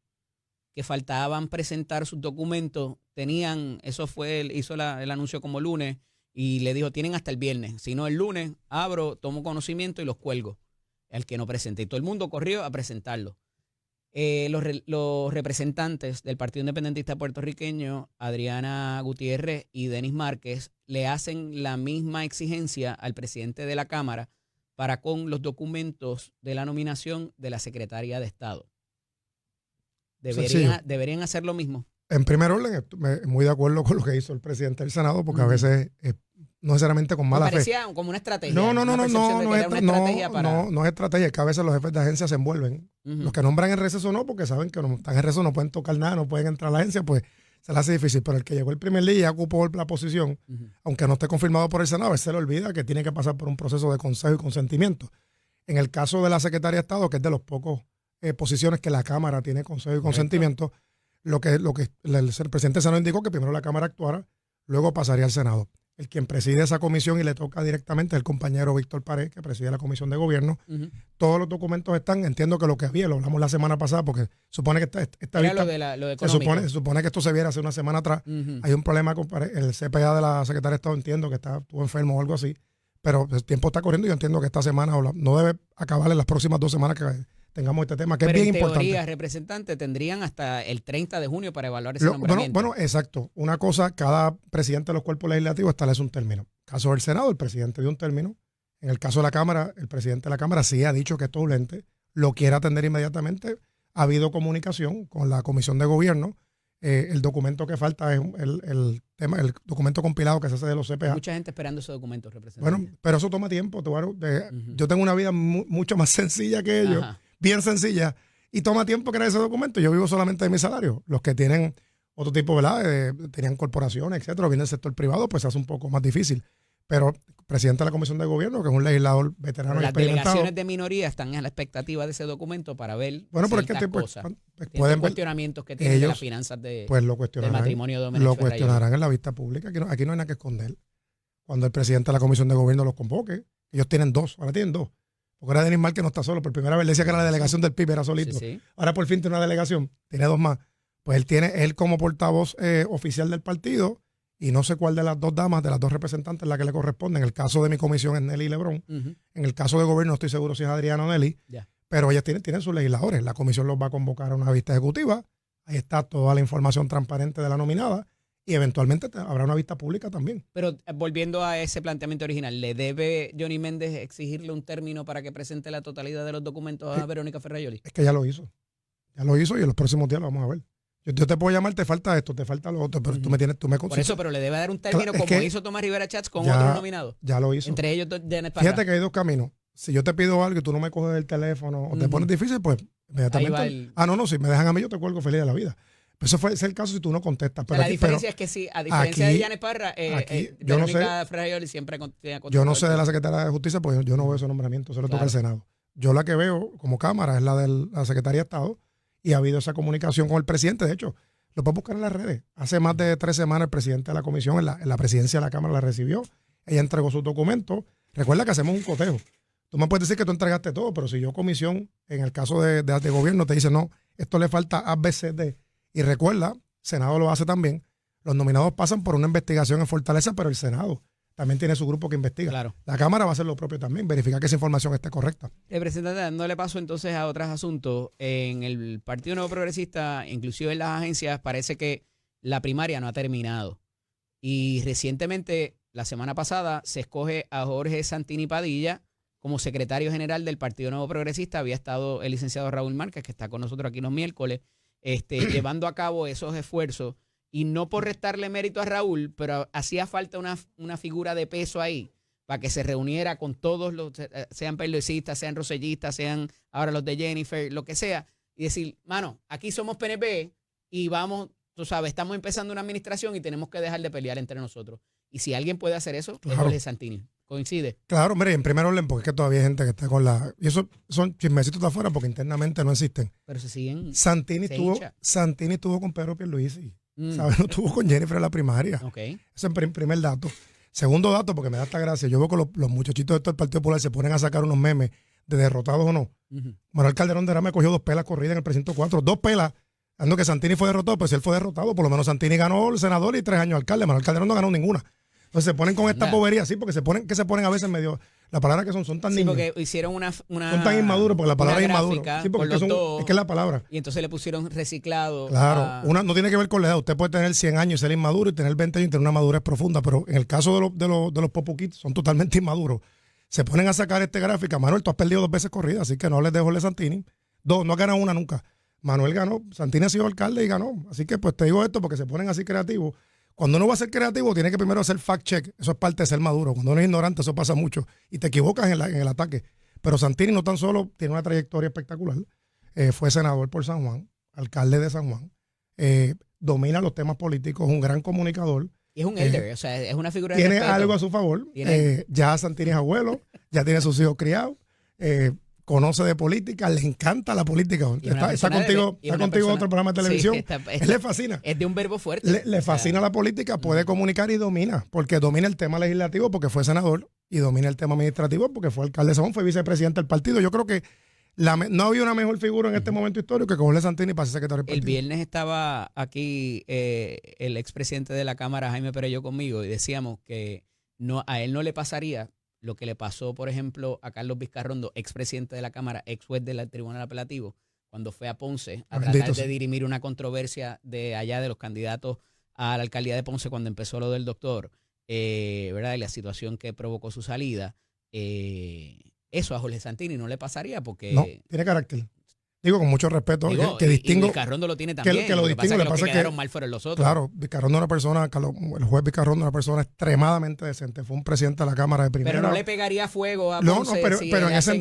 que faltaban presentar sus documentos hizo el anuncio como lunes y le dijo, tienen hasta el viernes, si no el lunes tomo conocimiento y los cuelgo al que no presente. Y todo el mundo corrió a presentarlo. Los representantes del Partido Independentista Puertorriqueño, Adriana Gutiérrez y Denis Márquez, le hacen la misma exigencia al presidente de la Cámara para con los documentos de la nominación de la Secretaría de Estado. ¿Deberían hacer lo mismo? En primer orden, muy de acuerdo con lo que hizo el presidente del Senado, porque a veces, no necesariamente con mala fe. Parecía como una estrategia. No es estrategia, es que a veces los jefes de agencia se envuelven. Los que nombran en receso no, porque saben que no están en receso, no pueden tocar nada, no pueden entrar a la agencia, pues se le hace difícil. Pero el que llegó el primer día y ya ocupó la posición, aunque no esté confirmado por el Senado, a veces se le olvida que tiene que pasar por un proceso de consejo y consentimiento. En el caso de la Secretaría de Estado, que es de los pocos posiciones que la Cámara tiene consejo y consentimiento, lo que el presidente del Senado indicó que primero la Cámara actuara, luego pasaría al Senado. El quien preside esa comisión y le toca directamente es el compañero Víctor Pared, que preside la Comisión de Gobierno. Todos los documentos están, entiendo que lo que había, lo hablamos la semana pasada, porque supone que esta vista, se supone que esto se viera hace una semana atrás. Hay un problema con el CPA de la Secretaría de Estado, entiendo que estuvo enfermo o algo así, pero el tiempo está corriendo y yo entiendo que esta semana no debe acabar en las próximas 2 semanas, que tengamos este tema, que Pero es bien en teoría, importante. representantes tendrían hasta el 30 de junio para evaluar ese Bueno, nombramiento. exacto. Una cosa, cada presidente de los cuerpos legislativos establece un término. En el caso del Senado, el presidente dio un término. En el caso de la Cámara, el presidente de la Cámara sí ha dicho que esto es urgente, lo quiere atender inmediatamente. Ha habido comunicación con la Comisión de Gobierno. El documento que falta es el documento compilado que se hace de los CPA. Mucha gente esperando esos documentos, representantes. Bueno, pero eso toma tiempo. Yo tengo una vida mucho más sencilla que ellos, bien sencilla, y toma tiempo crear ese documento. Yo vivo solamente de mi salario. Los que tienen otro tipo, ¿verdad? Tenían corporaciones, etcétera, vienen del sector privado, pues se hace un poco más difícil. Pero presidente de la Comisión de Gobierno, que es un legislador veterano y las experimentado. delegaciones de minoría están a la expectativa de ese documento para ver Ciertas cosas. Pueden ver, cuestionamientos que tienen de ellos, las finanzas pues lo del cuestionarán, matrimonio de Domenech lo Ferrayoli. cuestionarán en la vista pública. Aquí no hay nada que esconder. Cuando el presidente de la Comisión de Gobierno los convoque, ellos tienen dos, ahora tienen dos. Porque ahora Denis Márquez no está solo. Por primera vez le decía que la delegación del PIB era solito. Sí. Ahora por fin tiene una delegación, tiene dos más. Pues él como portavoz oficial del partido, y no sé cuál de las dos damas, de las dos representantes, la que le corresponde. En el caso de mi comisión es Nelly Lebrón. En el caso de gobierno no estoy seguro si es Adriana o Nelly. Pero ellas tienen sus legisladores. La comisión los va a convocar a una vista ejecutiva. Ahí está toda la información transparente de la nominada. Y eventualmente habrá una vista pública también. Pero volviendo a ese planteamiento original, ¿le debe Johnny Méndez exigirle un término para que presente la totalidad de los documentos a Verónica Ferrayoli? Es que ya lo hizo. Ya lo hizo y en los próximos días lo vamos a ver. Yo te puedo llamar, te falta esto, te falta lo otro, pero tú me Por eso, pero le debe dar un término Claro, como hizo Tomás Rivera Chats con ya, otros nominados. Ya lo hizo. Entre ellos, Janet Parra. Fíjate que hay dos caminos. Si yo te pido algo y tú no me coges el teléfono o te pones difícil, pues inmediatamente. Si me dejan a mí, yo te cuelgo feliz de la vida. Pues ese es el caso si tú no contestas. Pero la diferencia es que sí, a diferencia de Janet Parra, Verónica Ferrayoli siempre tiene yo no sé de la Secretaría de Justicia, pues yo no veo ese nombramiento, se lo toca al Senado. Yo la que veo como Cámara es la de la Secretaría de Estado y ha habido esa comunicación con el presidente. De hecho, lo puedes buscar en las redes. Hace más de 3 semanas el presidente de la comisión en la presidencia de la Cámara la recibió. Ella entregó sus documentos. Recuerda que hacemos un cotejo. Tú me puedes decir que tú entregaste todo, pero si yo comisión, en el caso de gobierno, te dice, no, esto le falta A, B, C, D. Y recuerda, Senado lo hace también. Los nominados pasan por una investigación en Fortaleza, pero el Senado también tiene su grupo que investiga. Claro. La Cámara va a hacer lo propio también, verificar que esa información esté correcta. Representante, dándole paso entonces a otros asuntos, en el Partido Nuevo Progresista, inclusive en las agencias, parece que la primaria no ha terminado. Y recientemente, la semana pasada, se escoge a Jorge Santini Padilla como secretario general del Partido Nuevo Progresista. Había estado el licenciado Raúl Márquez, que está con nosotros aquí los miércoles, llevando a cabo esos esfuerzos. Y no por restarle mérito a Raúl, pero hacía falta una figura de peso ahí para que se reuniera con todos los, sean perlocistas, sean rosellistas, sean ahora los de Jennifer, lo que sea, y decir, mano, aquí somos PNP y vamos, tú sabes, estamos empezando una administración y tenemos que dejar de pelear entre nosotros. Y si alguien puede hacer eso, es Jorge Santini. ¿Coincide? Claro, hombre, en primer orden, porque es que todavía hay gente que está con la... Y eso son chismecitos de afuera porque internamente no existen. Pero se siguen... Santini estuvo con Pedro Pierluisi. ¿Sabes? No estuvo con Jennifer en la primaria. Okay. Ese es el primer dato. Segundo dato, porque me da esta gracia. Yo veo que los muchachitos de esto del Partido Popular se ponen a sacar unos memes de derrotados o no. Manuel Calderón de Rame cogió 2 pelas corridas en el precinto 4. 2 pelas. Dando que Santini fue derrotado, pues si él fue derrotado, por lo menos Santini ganó el senador y 3 años alcalde. Manuel Calderón no ganó ninguna. Entonces se ponen con esta bobería así, porque se ponen a veces medio... La palabra que son tan niños. Sí, porque hicieron una son tan inmaduros, porque la palabra es inmaduro. Sí, porque es que es la palabra. Y entonces le pusieron reciclado. Claro, no tiene que ver con la edad. Usted puede tener 100 años y ser inmaduro y tener 20 años y tener una madurez profunda, pero en el caso de los Popo Kids son totalmente inmaduros. Se ponen a sacar este gráfico. Manuel, tú has perdido 2 veces corrida, así que no hables de Jorge Santini. 2, no has ganado una nunca. Manuel ganó, Santini ha sido alcalde y ganó. Así que pues te digo esto porque se ponen así creativos. Cuando uno va a ser creativo, tiene que primero hacer fact-check. Eso es parte de ser maduro. Cuando uno es ignorante, eso pasa mucho. Y te equivocas en el ataque. Pero Santini no tan solo tiene una trayectoria espectacular. Fue senador por San Juan, alcalde de San Juan. Domina los temas políticos, es un gran comunicador. Y es un elder, o sea, es una figura de Tiene respeto. algo a su favor. Ya Santini es abuelo, ya tiene sus hijos criados. Conoce de política, le encanta la política. Está contigo en otro programa de televisión. Sí, él le fascina. Es de un verbo fuerte. Le fascina la política, puede comunicar y domina, porque domina el tema legislativo porque fue senador y domina el tema administrativo porque fue alcalde de San Juan, fue vicepresidente del partido. Yo creo que no había una mejor figura en este momento histórico que Jorge Santini para ser secretario del partido. El viernes estaba aquí el expresidente de la Cámara, Jaime Perello, conmigo y decíamos que a él no le pasaría lo que le pasó, por ejemplo, a Carlos Vizcarrondo, expresidente de la Cámara, ex juez del Tribunal Apelativo, cuando fue a Ponce a tratar de dirimir una controversia de allá de los candidatos a la alcaldía de Ponce cuando empezó lo del doctor, ¿verdad? Y la situación que provocó su salida. Eso a Jorge Santini no le pasaría porque... No, tiene carácter. Digo, con mucho respeto, que distingo... Y Vizcarrondo lo tiene también. Que lo distingo, que los que quedaron mal fueron los otros. Claro, Vizcarrondo es una persona, el juez Vizcarrondo es una persona extremadamente decente. Fue un presidente de la Cámara de primera. Pero no le pegaría fuego a Ponce. No, pero en ese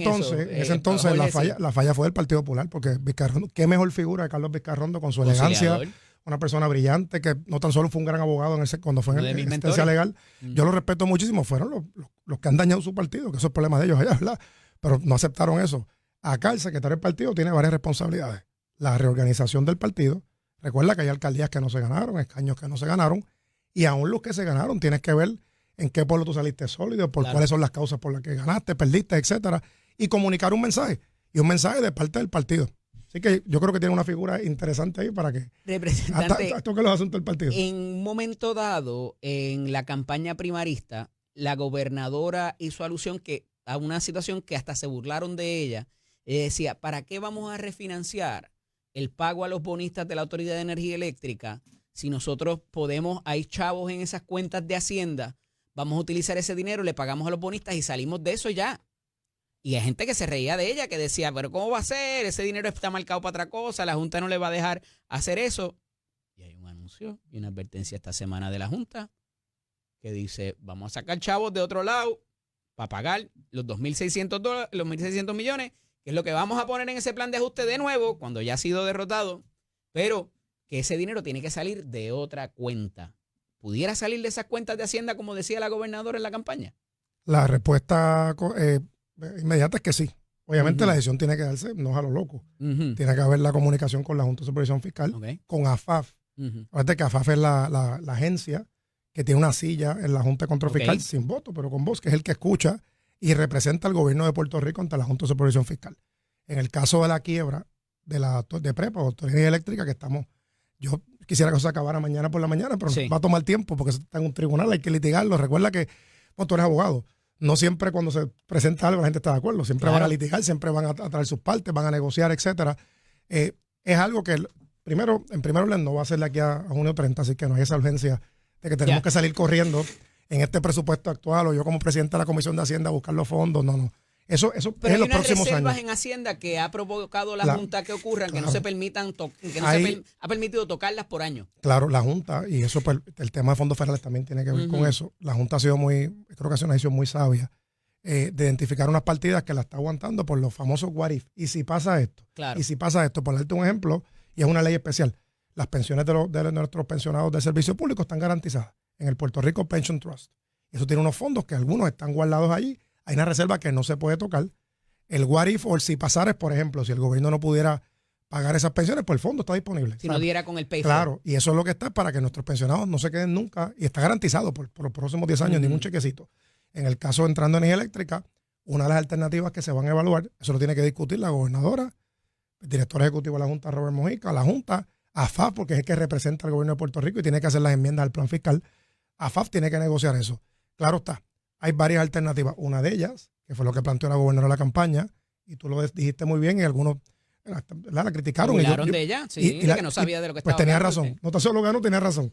entonces la falla fue del Partido Popular, porque Vizcarrondo, qué mejor figura de Carlos Vizcarrondo con su elegancia, una persona brillante que no tan solo fue un gran abogado cuando fue en asistencia legal. Yo lo respeto muchísimo. Fueron los que han dañado su partido, que eso es problema de ellos allá, ¿verdad? Pero no aceptaron eso. Acá el secretario del partido tiene varias responsabilidades. La reorganización del partido. Recuerda que hay alcaldías que no se ganaron, escaños que no se ganaron, y aún los que se ganaron tienes que ver en qué pueblo tú saliste sólido, cuáles son las causas por las que ganaste, perdiste, etcétera, y comunicar un mensaje, y un mensaje de parte del partido. Así que yo creo que tiene una figura interesante ahí para que toque los asuntos del partido. En un momento dado, en la campaña primarista, la gobernadora hizo alusión a una situación que hasta se burlaron de ella. Decía, ¿para qué vamos a refinanciar el pago a los bonistas de la Autoridad de Energía Eléctrica si nosotros hay chavos en esas cuentas de Hacienda, vamos a utilizar ese dinero, le pagamos a los bonistas y salimos de eso ya? Y hay gente que se reía de ella, que decía, pero ¿cómo va a ser? Ese dinero está marcado para otra cosa, la Junta no le va a dejar hacer eso. Y hay un anuncio y una advertencia esta semana de la Junta que dice, vamos a sacar chavos de otro lado para pagar los $2.600, los 1.600 millones, que es lo que vamos a poner en ese plan de ajuste de nuevo, cuando ya ha sido derrotado, pero que ese dinero tiene que salir de otra cuenta. ¿Pudiera salir de esas cuentas de Hacienda, como decía la gobernadora en la campaña? La respuesta inmediata es que sí. Obviamente la decisión tiene que darse, no es a lo loco. Tiene que haber la comunicación con la Junta de Supervisión Fiscal, con AFAF. Fíjate que AFAF es la agencia que tiene una silla en la Junta de Control Fiscal sin voto, pero con voz, que es el que escucha y representa al gobierno de Puerto Rico ante la Junta de Supervisión Fiscal. En el caso de la quiebra de PREPA, Autoridad Eléctrica, que yo quisiera que eso se acabara mañana por la mañana, pero va a tomar tiempo porque eso está en un tribunal, hay que litigarlo. Recuerda que tú eres abogado. No siempre cuando se presenta algo la gente está de acuerdo. Siempre van a litigar, siempre van a traer sus partes, van a negociar, etcétera. Es algo que, en primer orden, no va a ser de aquí a junio 30, así que no hay esa urgencia de que tenemos que salir corriendo en este presupuesto actual o yo como presidente de la Comisión de Hacienda a buscar los fondos. No. Eso es en los próximos años. Pero hay unas reservas en Hacienda que ha provocado la Junta que ocurran, que no se permitan, ha permitido tocarlas por año. Claro, la Junta, y eso el tema de fondos federales también tiene que ver con eso. La Junta ha sido creo que ha sido una decisión muy sabia de identificar unas partidas que la está aguantando por los famosos what if. Y si pasa esto, por darte un ejemplo, y es una ley especial, las pensiones de nuestros pensionados del servicio público están garantizadas en el Puerto Rico Pension Trust. Eso tiene unos fondos que algunos están guardados allí. Hay una reserva que no se puede tocar. El what if, o si pasara, por ejemplo, si el gobierno no pudiera pagar esas pensiones, pues el fondo está disponible. Si no diera con el pay. Claro, y eso es lo que está para que nuestros pensionados no se queden nunca, y está garantizado por los próximos 10 años, ningún chequecito. En el caso de entrando en energía eléctrica, una de las alternativas que se van a evaluar, eso lo tiene que discutir la gobernadora, el director ejecutivo de la Junta, Robert Mojica, la Junta, AFAF, porque es el que representa al gobierno de Puerto Rico y tiene que hacer las enmiendas al plan fiscal. AFAF tiene que negociar eso. Claro está. Hay varias alternativas. Una de ellas, que fue lo que planteó la gobernadora de la campaña, y tú lo dijiste muy bien, y algunos la criticaron. Hablaron de ella, sí, de que no sabía de lo que estaba hablando. Pues tenía razón. No tan solo ganó, tenía razón.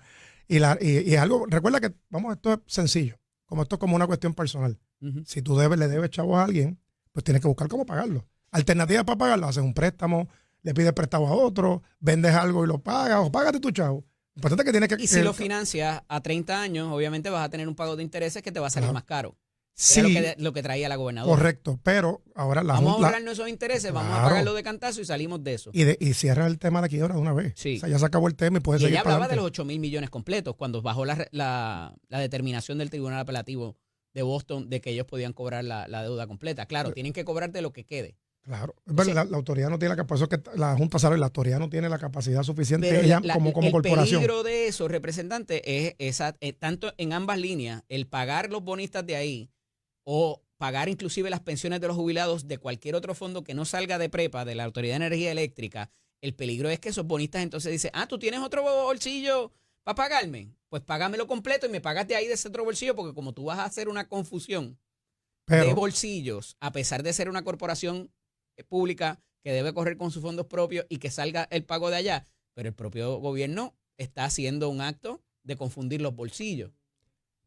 Y es algo, recuerda que, esto es sencillo. Esto es como una cuestión personal. Si tú le debes chavos a alguien, pues tienes que buscar cómo pagarlo. Alternativas para pagarlo, haces un préstamo, le pides prestado a otro, vendes algo y lo pagas, o págate tu chavo. Importante que tienes que... Y si lo financias a 30 años, obviamente vas a tener un pago de intereses que te va a salir más caro. Sí, lo que traía la gobernadora. Correcto, pero ahora vamos a ahorrarnos esos intereses, vamos a pagarlo de cantazo y salimos de eso. Y cierra el tema de la quiebra de una vez. Sí. O sea, ya se acabó el tema y puede seguir. Ella hablaba de los 8,000 millones completos cuando bajó la determinación del Tribunal Apelativo de Boston de que ellos podían cobrar la deuda completa. Claro, tienen que cobrarte lo que quede. Claro, la autoridad no tiene la capacidad, que la Junta sabe, la autoridad no tiene la capacidad suficiente como corporación. El peligro de eso, representante, es tanto en ambas líneas, el pagar los bonistas de ahí o pagar inclusive las pensiones de los jubilados de cualquier otro fondo que no salga de PREPA, de la Autoridad de Energía Eléctrica. El peligro es que esos bonistas entonces dicen, tú tienes otro bolsillo para pagarme, pues págamelo completo y me pagas de ahí de ese otro bolsillo, porque como tú vas a hacer una confusión Pero, de bolsillos, a pesar de ser una corporación pública que debe correr con sus fondos propios y que salga el pago de allá, pero el propio gobierno está haciendo un acto de confundir los bolsillos.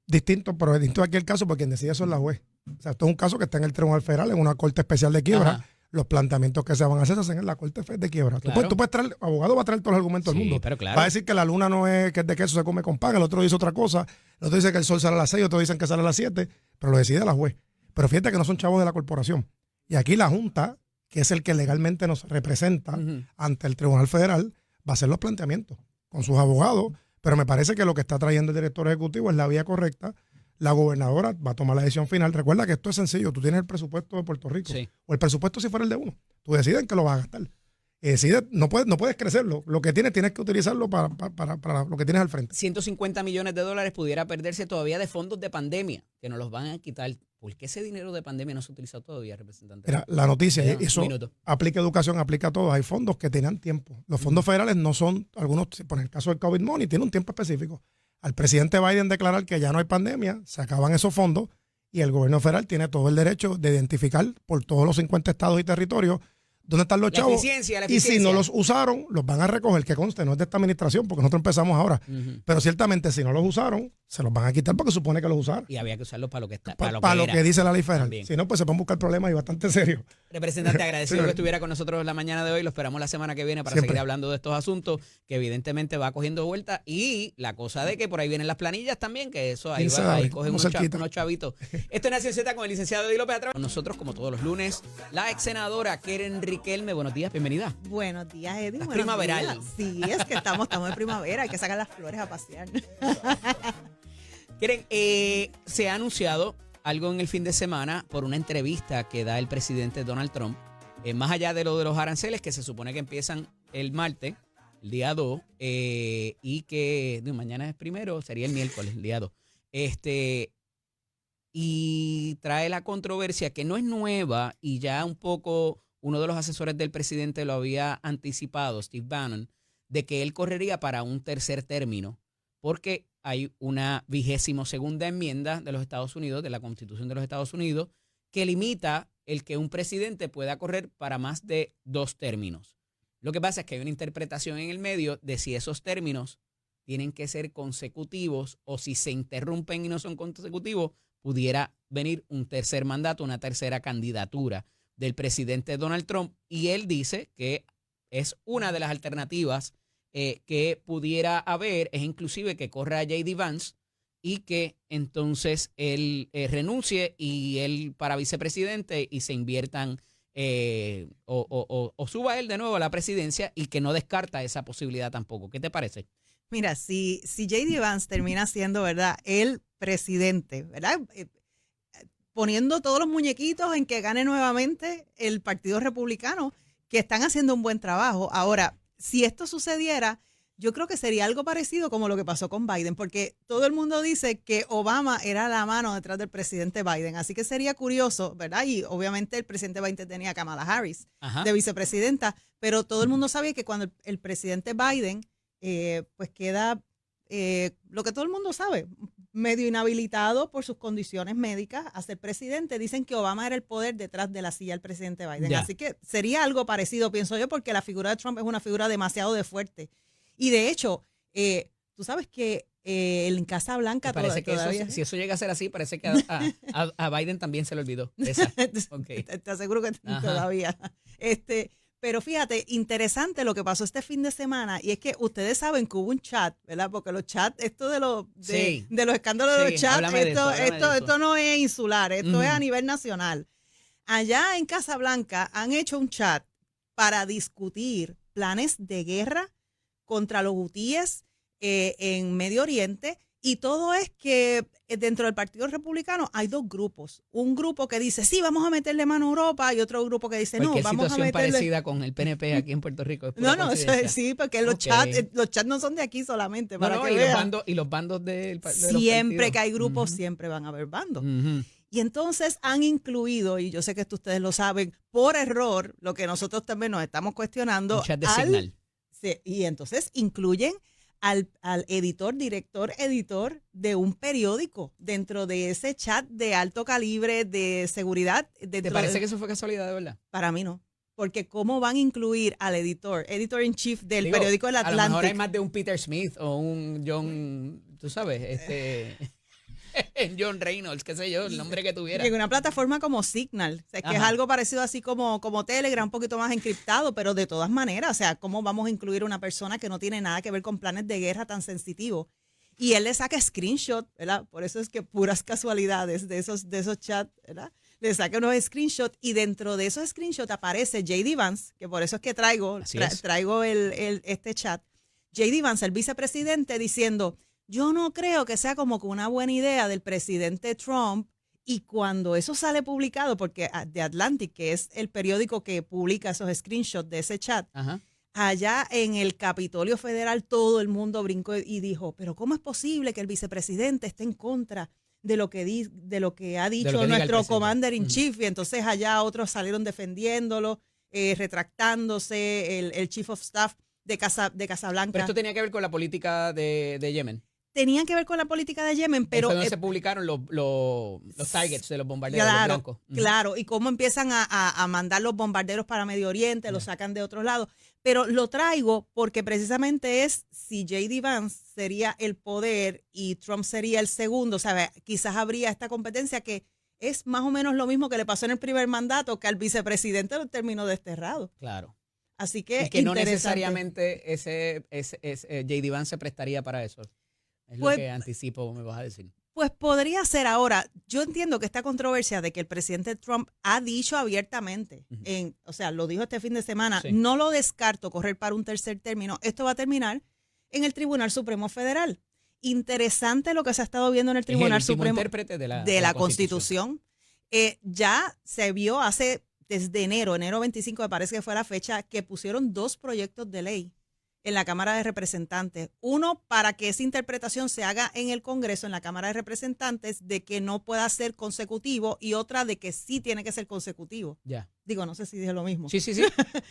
distinto, pero es distinto aquí el caso porque quien decide eso es la juez. O sea, esto es un caso que está en el Tribunal Federal, en una corte especial de quiebra. Ajá. Los planteamientos que se van a hacer se hacen en la corte de quiebra. Claro. Tú puedes traer, abogado va a traer todos los argumentos del mundo. Pero claro. Va a decir que la luna no es, que es de queso se come con pan, el otro dice otra cosa, el otro dice que el sol sale a las 6, otros dicen que sale a las 7, pero lo decide la juez. Pero fíjate que no son chavos de la corporación. Y aquí la Junta, que es el que legalmente nos representa ante el Tribunal Federal, va a hacer los planteamientos con sus abogados, pero me parece que lo que está trayendo el director ejecutivo es la vía correcta. La gobernadora va a tomar la decisión final. Recuerda que esto es sencillo. Tú tienes el presupuesto de Puerto Rico. Sí. O el presupuesto si fuera el de uno. Tú decides en qué lo vas a gastar. No puedes crecerlo. Lo que tienes que utilizarlo para lo que tienes al frente. 150 millones de dólares pudiera perderse todavía de fondos de pandemia, que nos los van a quitar. ¿Por qué ese dinero de pandemia no se ha utilizado todavía, representante? Mira, la noticia, Mira, eso aplica a educación, aplica a todos. Hay fondos que tenían tiempo. Los fondos federales no son, algunos, por el caso del COVID Money, tiene un tiempo específico. Al presidente Biden declarar que ya no hay pandemia, se acaban esos fondos y el gobierno federal tiene todo el derecho de identificar por todos los 50 estados y territorios dónde están los chavos. Y si no los usaron, los van a recoger, que conste, no es de esta administración, porque nosotros empezamos ahora. Pero ciertamente, si no los usaron, se los van a quitar porque supone que los usaron. Y había que usarlos para lo que está, para lo que dice la ley federal. Si no, pues se van a buscar problemas y bastante serios. Representante, agradecido que estuviera con nosotros la mañana de hoy. Lo esperamos la semana que viene para seguir hablando de estos asuntos que evidentemente va cogiendo vuelta. Y la cosa de que por ahí vienen las planillas también, que eso ahí cogen unos chavitos. Esto es Nación Z con el licenciado Eddie López atrás. Con nosotros, como todos los lunes, la ex senadora Keren Riquelme. Buenos días, bienvenida. Buenos días, Eddie. Estás primaveral. Días. Sí, es que estamos en primavera, hay que sacar las flores a pasear. Keren, se ha anunciado algo en el fin de semana por una entrevista que da el presidente Donald Trump, más allá de lo de los aranceles que se supone que empiezan el martes, el día 2, y que mañana es primero, sería el miércoles, el día 2. Y trae la controversia que no es nueva y ya un poco uno de los asesores del presidente lo había anticipado, Steve Bannon, de que él correría para un tercer término, porque hay una 22ª enmienda de los Estados Unidos, de la Constitución de los Estados Unidos, que limita el que un presidente pueda correr para más de 2 términos. Lo que pasa es que hay una interpretación en el medio de si esos términos tienen que ser consecutivos o si se interrumpen y no son consecutivos, pudiera venir un tercer mandato, una tercera candidatura del presidente Donald Trump. Y él dice que es una de las alternativas que pudiera haber, es inclusive que corra a J.D. Vance y que entonces él renuncie y él para vicepresidente y se inviertan o suba él de nuevo a la presidencia y que no descarta esa posibilidad tampoco. ¿Qué te parece? Mira, si J.D. Vance termina siendo, ¿verdad?, el presidente, ¿verdad?, poniendo todos los muñequitos en que gane nuevamente el Partido Republicano, que están haciendo un buen trabajo. Ahora, si esto sucediera, yo creo que sería algo parecido como lo que pasó con Biden, porque todo el mundo dice que Obama era la mano detrás del presidente Biden, así que sería curioso, ¿verdad? Y obviamente el presidente Biden tenía a Kamala Harris de vicepresidenta, pero todo el mundo sabía que cuando el presidente Biden pues queda, lo que todo el mundo sabe, medio inhabilitado por sus condiciones médicas a ser presidente, dicen que Obama era el poder detrás de la silla del presidente Biden. Así que sería algo parecido, pienso yo, porque la figura de Trump es una figura demasiado fuerte. Y de hecho, tú sabes que en Casa Blanca parece que todavía... si eso llega a ser así, parece que a Biden también se le olvidó. Te aseguro que todavía. Pero fíjate, interesante lo que pasó este fin de semana, y es que ustedes saben que hubo un chat, ¿verdad? Porque los chats, esto de los escándalos de los chats, esto no es insular, esto es a nivel nacional. Allá en Casa Blanca han hecho un chat para discutir planes de guerra contra los hutíes en Medio Oriente, y todo es que dentro del Partido Republicano hay 2 grupos. Un grupo que dice, sí, vamos a meterle mano a Europa, y otro grupo que dice, no, vamos a meterle... situación parecida con el PNP aquí en Puerto Rico. No, eso es, sí, porque los chats no son de aquí solamente. Y los bandos de siempre que hay grupos, siempre van a haber bandos. Y entonces han incluido, y yo sé que ustedes lo saben, por error, lo que nosotros también nos estamos cuestionando. Un chat de Signal. Sí, y entonces incluyen al editor, director, editor de un periódico dentro de ese chat de alto calibre de seguridad. ¿Te parece que eso fue casualidad, de verdad? Para mí no. Porque ¿cómo van a incluir al editor in chief del periódico El Atlantic? A lo mejor hay más de un Peter Smith o un John, tú sabes, John Reynolds, qué sé yo, el nombre que tuviera. En una plataforma como Signal, o sea, que es algo parecido así como Telegram, un poquito más encriptado, pero de todas maneras, o sea, ¿cómo vamos a incluir una persona que no tiene nada que ver con planes de guerra tan sensitivos? Y él le saca screenshot, ¿verdad? Por eso es que puras casualidades de esos chats, ¿verdad? Le saca unos screenshots y dentro de esos screenshots aparece J.D. Vance, que por eso es que traigo este chat. J.D. Vance, el vicepresidente, diciendo, yo no creo que sea como que una buena idea del presidente Trump. Y cuando eso sale publicado, porque The Atlantic, que es el periódico que publica esos screenshots de ese chat, allá en el Capitolio Federal todo el mundo brincó y dijo, pero ¿cómo es posible que el vicepresidente esté en contra de lo que ha dicho nuestro commander in chief? Y entonces allá otros salieron defendiéndolo, retractándose, el chief of staff de Casablanca. Pero esto tenía que ver con la política de Yemen. Tenían que ver con la política de Yemen, pero... Fue donde se publicaron los targets de los bombarderos blancos. Claro, y cómo empiezan a mandar los bombarderos para Medio Oriente, los sacan de otros lados. Pero lo traigo porque precisamente es si J.D. Vance sería el poder y Trump sería el segundo, ¿sabes? Quizás habría esta competencia que es más o menos lo mismo que le pasó en el primer mandato, que al vicepresidente lo terminó desterrado. Claro. Así que... Y que no necesariamente ese J.D. Vance se prestaría para eso. Es lo que anticipo, me vas a decir. Pues podría ser ahora. Yo entiendo que esta controversia de que el presidente Trump ha dicho abiertamente, o sea, lo dijo este fin de semana, no lo descarto correr para un tercer término. Esto va a terminar en el Tribunal Supremo Federal. Interesante lo que se ha estado viendo en el Tribunal Supremo intérprete de la Constitución. Ya se vio desde enero 25 me parece que fue la fecha, que pusieron 2 proyectos de ley en la Cámara de Representantes. Uno, para que esa interpretación se haga en el Congreso, en la Cámara de Representantes, de que no pueda ser consecutivo, y otra de que sí tiene que ser consecutivo. Ya. Digo, no sé si dije lo mismo. Sí.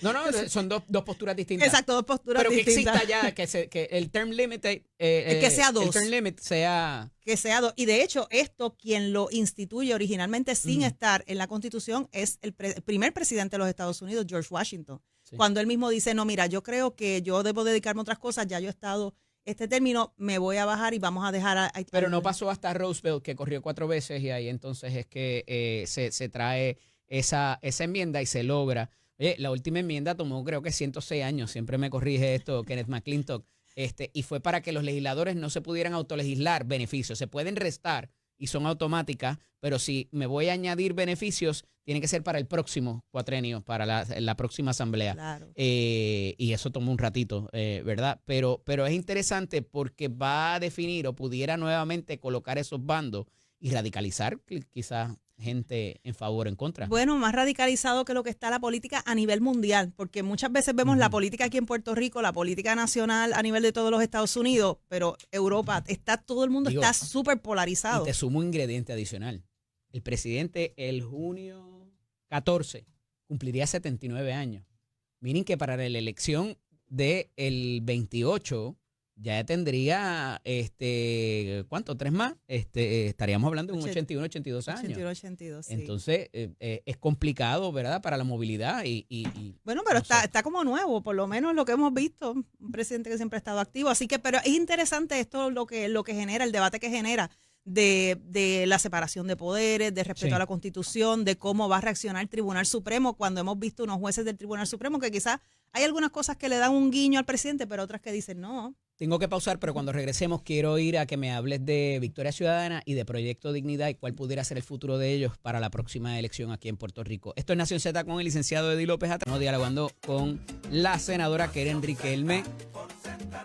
No, son dos posturas distintas. Exacto, dos posturas distintas. Pero que exista ya, que el term limit... que sea 2. El term limit sea... Que sea 2. Y de hecho, esto, quien lo instituye originalmente sin estar en la Constitución, es el primer presidente de los Estados Unidos, George Washington. Sí. Cuando él mismo dice, no, mira, yo creo que yo debo dedicarme a otras cosas, ya yo he estado este término, me voy a bajar y vamos a dejar... Pero no pasó hasta Roosevelt, que corrió 4 veces, y ahí entonces es que se trae esa enmienda y se logra. Oye, la última enmienda tomó creo que 106 años, siempre me corrige esto Kenneth McClintock, y fue para que los legisladores no se pudieran autolegislar beneficios. Se pueden restar y son automáticas, pero si me voy a añadir beneficios, tiene que ser para el próximo cuatrenio, para la próxima asamblea. Claro. Y eso tomó un ratito, ¿verdad? Pero es interesante porque va a definir o pudiera nuevamente colocar esos bandos y radicalizar quizás gente en favor o en contra. Bueno, más radicalizado que lo que está la política a nivel mundial, porque muchas veces vemos la política aquí en Puerto Rico, la política nacional a nivel de todos los Estados Unidos, pero Europa, todo el mundo está súper polarizado. Y te sumo un ingrediente adicional. El presidente el junio 14 cumpliría 79 años. Miren que para la elección del 28 ya tendría, ¿cuánto? 3 más. Estaríamos hablando de un 81, 82 años. 81, 82, sí. Entonces, es complicado, ¿verdad? Para la movilidad bueno, pero está como nuevo, por lo menos lo que hemos visto. Un presidente que siempre ha estado activo. Así que, pero es interesante esto, lo que genera, el debate que genera de la separación de poderes, de respeto a la Constitución, de cómo va a reaccionar el Tribunal Supremo cuando hemos visto unos jueces del Tribunal Supremo que quizás hay algunas cosas que le dan un guiño al presidente, pero otras que dicen no. Tengo que pausar, pero cuando regresemos quiero ir a que me hables de Victoria Ciudadana y de Proyecto Dignidad y cuál pudiera ser el futuro de ellos para la próxima elección aquí en Puerto Rico. Esto es Nación Z con el licenciado Eddie López Atano, dialogando con la senadora Keren Riquelme.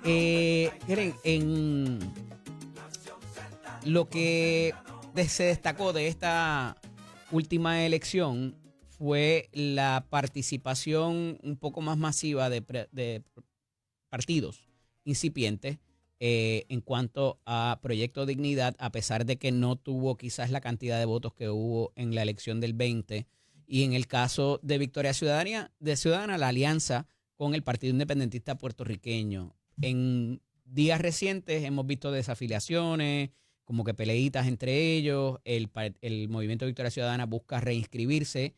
Keren, en lo que se destacó de esta última elección fue la participación un poco más masiva de partidos incipientes en cuanto a Proyecto Dignidad, a pesar de que no tuvo quizás la cantidad de votos que hubo en la elección del 20, y en el caso de Victoria Ciudadana, la alianza con el Partido Independentista Puertorriqueño. En días recientes hemos visto desafiliaciones, como que peleitas entre ellos. El Movimiento Victoria Ciudadana busca reinscribirse,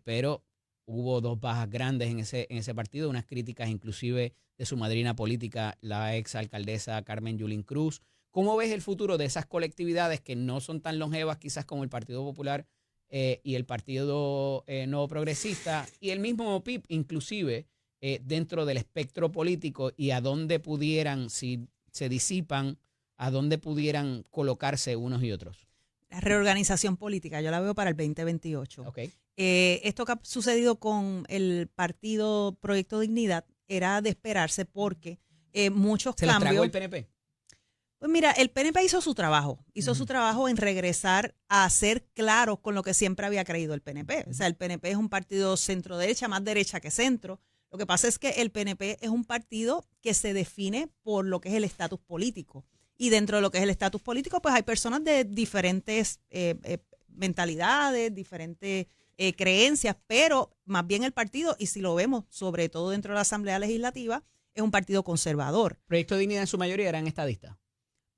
pero hubo 2 bajas grandes en ese partido, unas críticas inclusive de su madrina política, la ex alcaldesa Carmen Yulín Cruz. ¿Cómo ves el futuro de esas colectividades que no son tan longevas quizás como el Partido Popular y el Partido Nuevo Progresista y el mismo PIB inclusive dentro del espectro político, y a dónde pudieran, si se disipan, a dónde pudieran colocarse unos y otros? La reorganización política, yo la veo para el 2028. Okay. Esto que ha sucedido con el partido Proyecto Dignidad era de esperarse porque muchos ¿Se cambios... los tragó el PNP? Pues mira, el PNP hizo su trabajo. Su trabajo en regresar a ser claros con lo que siempre había creído el PNP. O sea, el PNP es un partido centro-derecha, más derecha que centro. Lo que pasa es que el PNP es un partido que se define por lo que es el estatus político. Y dentro de lo que es el estatus político, pues hay personas de diferentes mentalidades, diferentes creencias, pero más bien el partido, y si lo vemos sobre todo dentro de la Asamblea Legislativa, es un partido conservador. Proyecto Dignidad en su mayoría eran estadistas.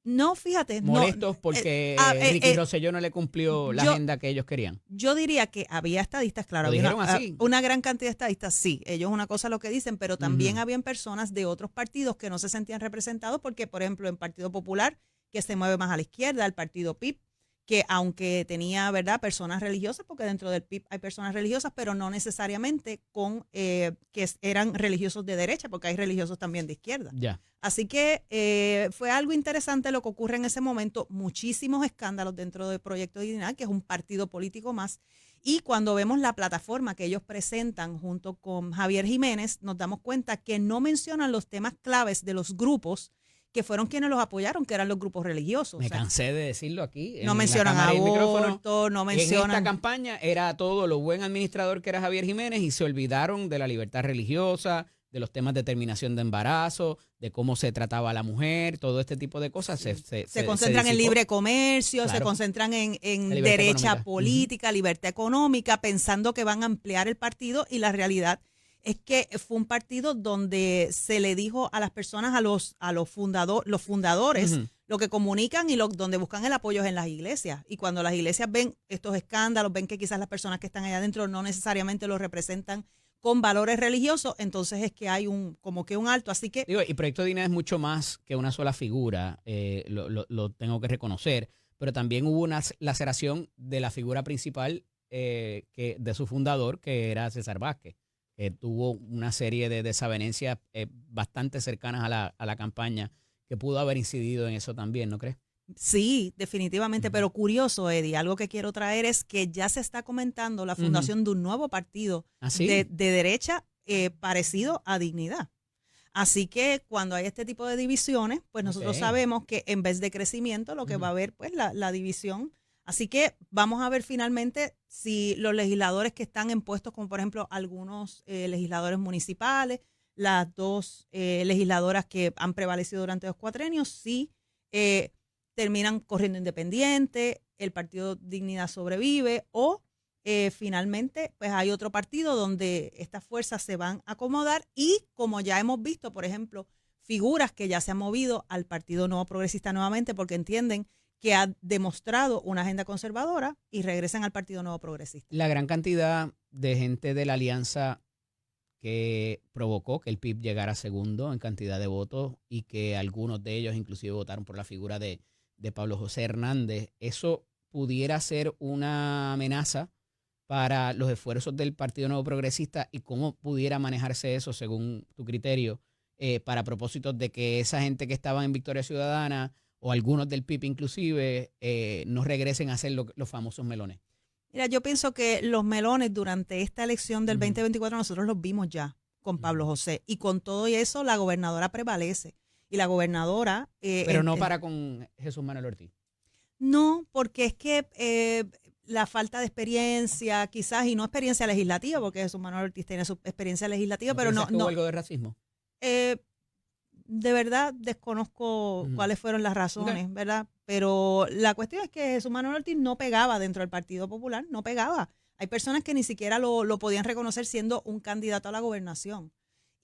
No, fíjate. Molestos porque Ricky Rosselló no le cumplió la agenda que ellos querían. Yo diría que había estadistas, claro. ¿Lo dijeron Había así? una gran cantidad de estadistas, sí. Ellos una cosa lo que dicen, pero también habían personas de otros partidos que no se sentían representados porque, por ejemplo, en Partido Popular, que se mueve más a la izquierda, el Partido PIB, que aunque tenía, ¿verdad?, personas religiosas, porque dentro del PIB hay personas religiosas, pero no necesariamente con que eran religiosos de derecha, porque hay religiosos también de izquierda. Ya. Así que fue algo interesante lo que ocurre en ese momento, muchísimos escándalos dentro del Proyecto Dignidad, que es un partido político más, y cuando vemos la plataforma que ellos presentan junto con Javier Jiménez, nos damos cuenta que no mencionan los temas claves de los grupos que fueron quienes los apoyaron, que eran los grupos religiosos. Me cansé de decirlo aquí. No mencionan aborto, no mencionan... En esta campaña era todo lo buen administrador que era Javier Jiménez y se olvidaron de la libertad religiosa, de los temas de terminación de embarazo, de cómo se trataba a la mujer, todo este tipo de cosas. Se concentran en libre comercio, claro. Se concentran en derecha económica. Política, libertad económica, pensando que van a ampliar el partido, y la realidad es que fue un partido donde se le dijo a las personas, a los fundadores, lo que comunican y donde buscan el apoyo es en las iglesias. Y cuando las iglesias ven estos escándalos, ven que quizás las personas que están allá adentro no necesariamente lo representan con valores religiosos, entonces es que hay como que un alto. Así que... Y Proyecto Dignidad es mucho más que una sola figura, lo tengo que reconocer, pero también hubo una laceración de la figura principal de su fundador, que era César Vázquez. Tuvo una serie de desavenencias bastante cercanas a la campaña que pudo haber incidido en eso también, ¿no crees? Sí, definitivamente, pero curioso, Eddie, algo que quiero traer es que ya se está comentando la fundación de un nuevo partido de derecha parecido a Dignidad. Así que cuando hay este tipo de divisiones, pues nosotros sabemos que en vez de crecimiento lo que va a haber pues la división. Así que vamos a ver finalmente si los legisladores que están en puestos, como por ejemplo algunos legisladores municipales, las 2 legisladoras que han prevalecido durante los cuatrenios, sí terminan corriendo independiente, el Partido Dignidad sobrevive, o finalmente pues hay otro partido donde estas fuerzas se van a acomodar, y como ya hemos visto, por ejemplo, figuras que ya se han movido al Partido Nuevo Progresista nuevamente porque entienden que ha demostrado una agenda conservadora y regresan al Partido Nuevo Progresista. La gran cantidad de gente de la alianza que provocó que el PIB llegara segundo en cantidad de votos y que algunos de ellos inclusive votaron por la figura de Pablo José Hernández, ¿eso pudiera ser una amenaza para los esfuerzos del Partido Nuevo Progresista, y cómo pudiera manejarse eso según tu criterio para propósitos de que esa gente que estaba en Victoria Ciudadana o algunos del PIB inclusive no regresen a ser los famosos melones? Mira, yo pienso que los melones durante esta elección del 2024 nosotros los vimos ya con Pablo José, y con todo eso la gobernadora prevalece. Y la gobernadora... Pero no para con Jesús Manuel Ortiz. No, porque es que la falta de experiencia, quizás, y no experiencia legislativa, porque Jesús Manuel Ortiz tiene su experiencia legislativa, pero no... ¿Hubo algo de racismo? De verdad desconozco cuáles fueron las razones, ¿verdad? Pero la cuestión es que Jesús Manuel Ortiz no pegaba dentro del Partido Popular, no pegaba. Hay personas que ni siquiera lo podían reconocer siendo un candidato a la gobernación.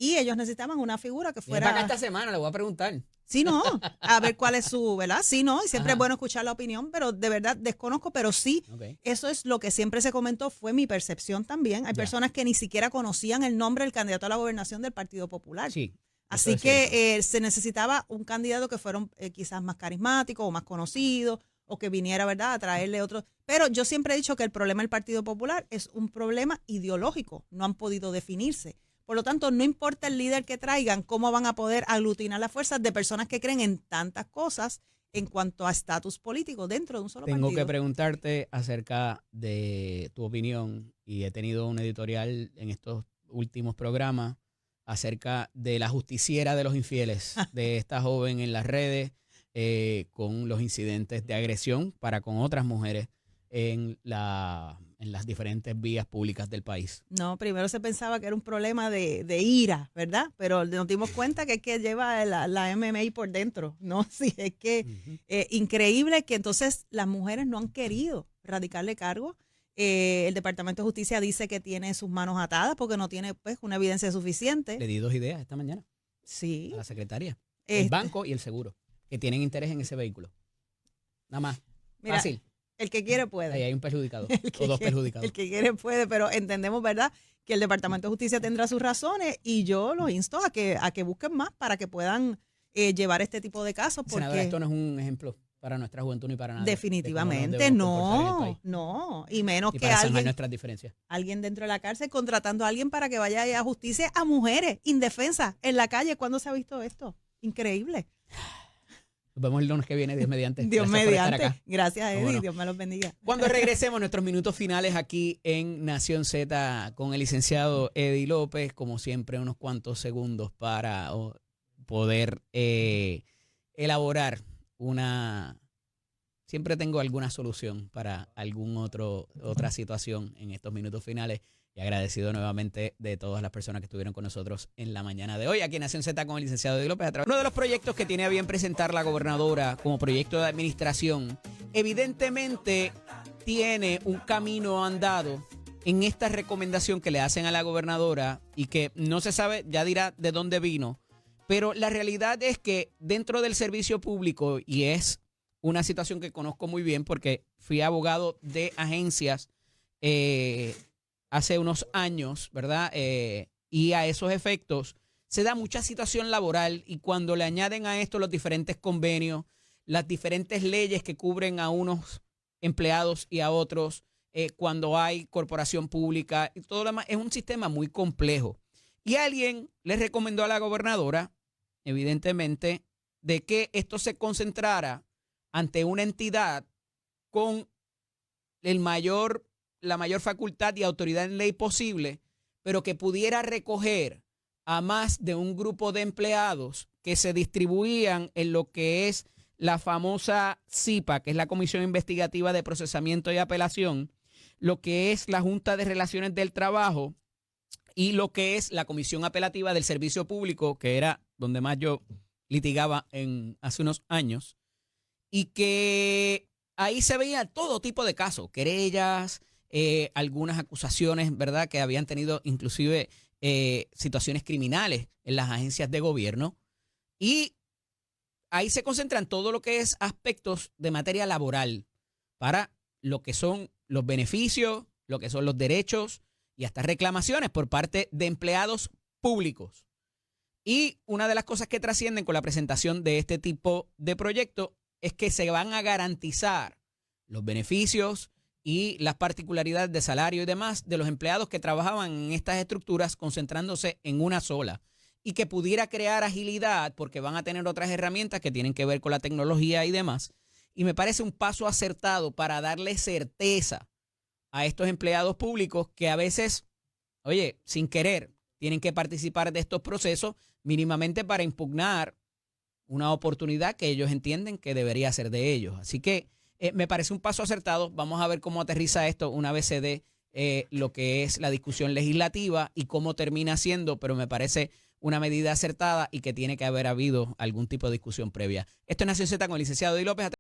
Y ellos necesitaban una figura que fuera... Para acá esta semana, le voy a preguntar. Sí, no, a ver cuál es su, ¿verdad? Sí, no, y siempre Ajá. es bueno escuchar la opinión, pero de verdad desconozco, pero sí, Ok. eso es lo que siempre se comentó, fue mi percepción también. Hay Ya. personas que ni siquiera conocían el nombre del candidato a la gobernación del Partido Popular. Sí. eso Así es cierto. que se necesitaba un candidato que fuera quizás más carismático o más conocido o que viniera, ¿verdad?, a traerle otro. Pero yo siempre he dicho que el problema del Partido Popular es un problema ideológico. No han podido definirse. Por lo tanto, no importa el líder que traigan, cómo van a poder aglutinar las fuerzas de personas que creen en tantas cosas en cuanto a estatus político dentro de un solo Tengo partido. que preguntarte acerca de tu opinión y he tenido un editorial en estos últimos programas acerca de la justiciera de los infieles, de esta joven en las redes con los incidentes de agresión para con otras mujeres en las diferentes vías públicas del país. No, primero se pensaba que era un problema de ira, ¿verdad? Pero nos dimos cuenta que es que lleva la MMA por dentro, ¿no? Sí, es que increíble que entonces las mujeres no han querido radicarle cargo. El Departamento de Justicia dice que tiene sus manos atadas porque no tiene pues una evidencia suficiente. Le di 2 ideas esta mañana Sí. a la secretaria. El Este, banco y el seguro, que tienen interés en ese vehículo. Nada más. mira, Fácil. el que quiere puede. Ahí hay un perjudicado El que o 2 quiere- perjudicados. El que quiere puede, pero entendemos, ¿verdad?, que el Departamento de Justicia tendrá sus razones y yo los insto a que busquen más para que puedan llevar este tipo de casos. Senadora, Porque esto no es un ejemplo para nuestra juventud ni para nadie. definitivamente no, y menos Y que para zanjar alguien, nuestras diferencias. alguien dentro de la cárcel contratando a alguien para que vaya a justicia a mujeres indefensas en la calle. ¿Cuándo se ha visto esto? Increíble. Nos vemos el lunes que viene, Dios mediante. Dios Gracias por estar mediante. acá. Gracias, Eddie. Bueno. Dios me los bendiga. Cuando regresemos nuestros minutos finales aquí en Nación Z con el licenciado Eddie López, como siempre, unos cuantos segundos para poder elaborar una... Siempre tengo alguna solución para otra situación en estos minutos finales y agradecido nuevamente de todas las personas que estuvieron con nosotros en la mañana de hoy aquí en Nación Z con el licenciado Eddie López. Uno de los proyectos que tiene a bien presentar la gobernadora como proyecto de administración, evidentemente tiene un camino andado en esta recomendación que le hacen a la gobernadora y que no se sabe, ya dirá de dónde vino, pero la realidad es que dentro del servicio público, y es una situación que conozco muy bien porque fui abogado de agencias hace unos años, ¿verdad? Y a esos efectos se da mucha situación laboral y cuando le añaden a esto los diferentes convenios, las diferentes leyes que cubren a unos empleados y a otros, cuando hay corporación pública y todo lo demás, es un sistema muy complejo. Y alguien le recomendó a la gobernadora, evidentemente, de que esto se concentrara ante una entidad con la mayor facultad y autoridad en ley posible, pero que pudiera recoger a más de un grupo de empleados que se distribuían en lo que es la famosa CIPA, que es la Comisión Investigativa de Procesamiento y Apelación, lo que es la Junta de Relaciones del Trabajo y lo que es la Comisión Apelativa del Servicio Público, que era donde más yo litigaba hace unos años, y que ahí se veía todo tipo de casos, querellas, algunas acusaciones, ¿verdad?, que habían tenido inclusive situaciones criminales en las agencias de gobierno. Y ahí se concentran todo lo que es aspectos de materia laboral para lo que son los beneficios, lo que son los derechos y hasta reclamaciones por parte de empleados públicos. Y una de las cosas que trascienden con la presentación de este tipo de proyecto es que se van a garantizar los beneficios y las particularidades de salario y demás de los empleados que trabajaban en estas estructuras concentrándose en una sola y que pudiera crear agilidad porque van a tener otras herramientas que tienen que ver con la tecnología y demás. Y me parece un paso acertado para darle certeza a estos empleados públicos que a veces, oye, sin querer, tienen que participar de estos procesos mínimamente para impugnar una oportunidad que ellos entienden que debería ser de ellos. Así que me parece un paso acertado. Vamos a ver cómo aterriza esto una vez se dé lo que es la discusión legislativa y cómo termina siendo, pero me parece una medida acertada y que tiene que haber habido algún tipo de discusión previa. Esto es Nación Z con el licenciado Eddie López.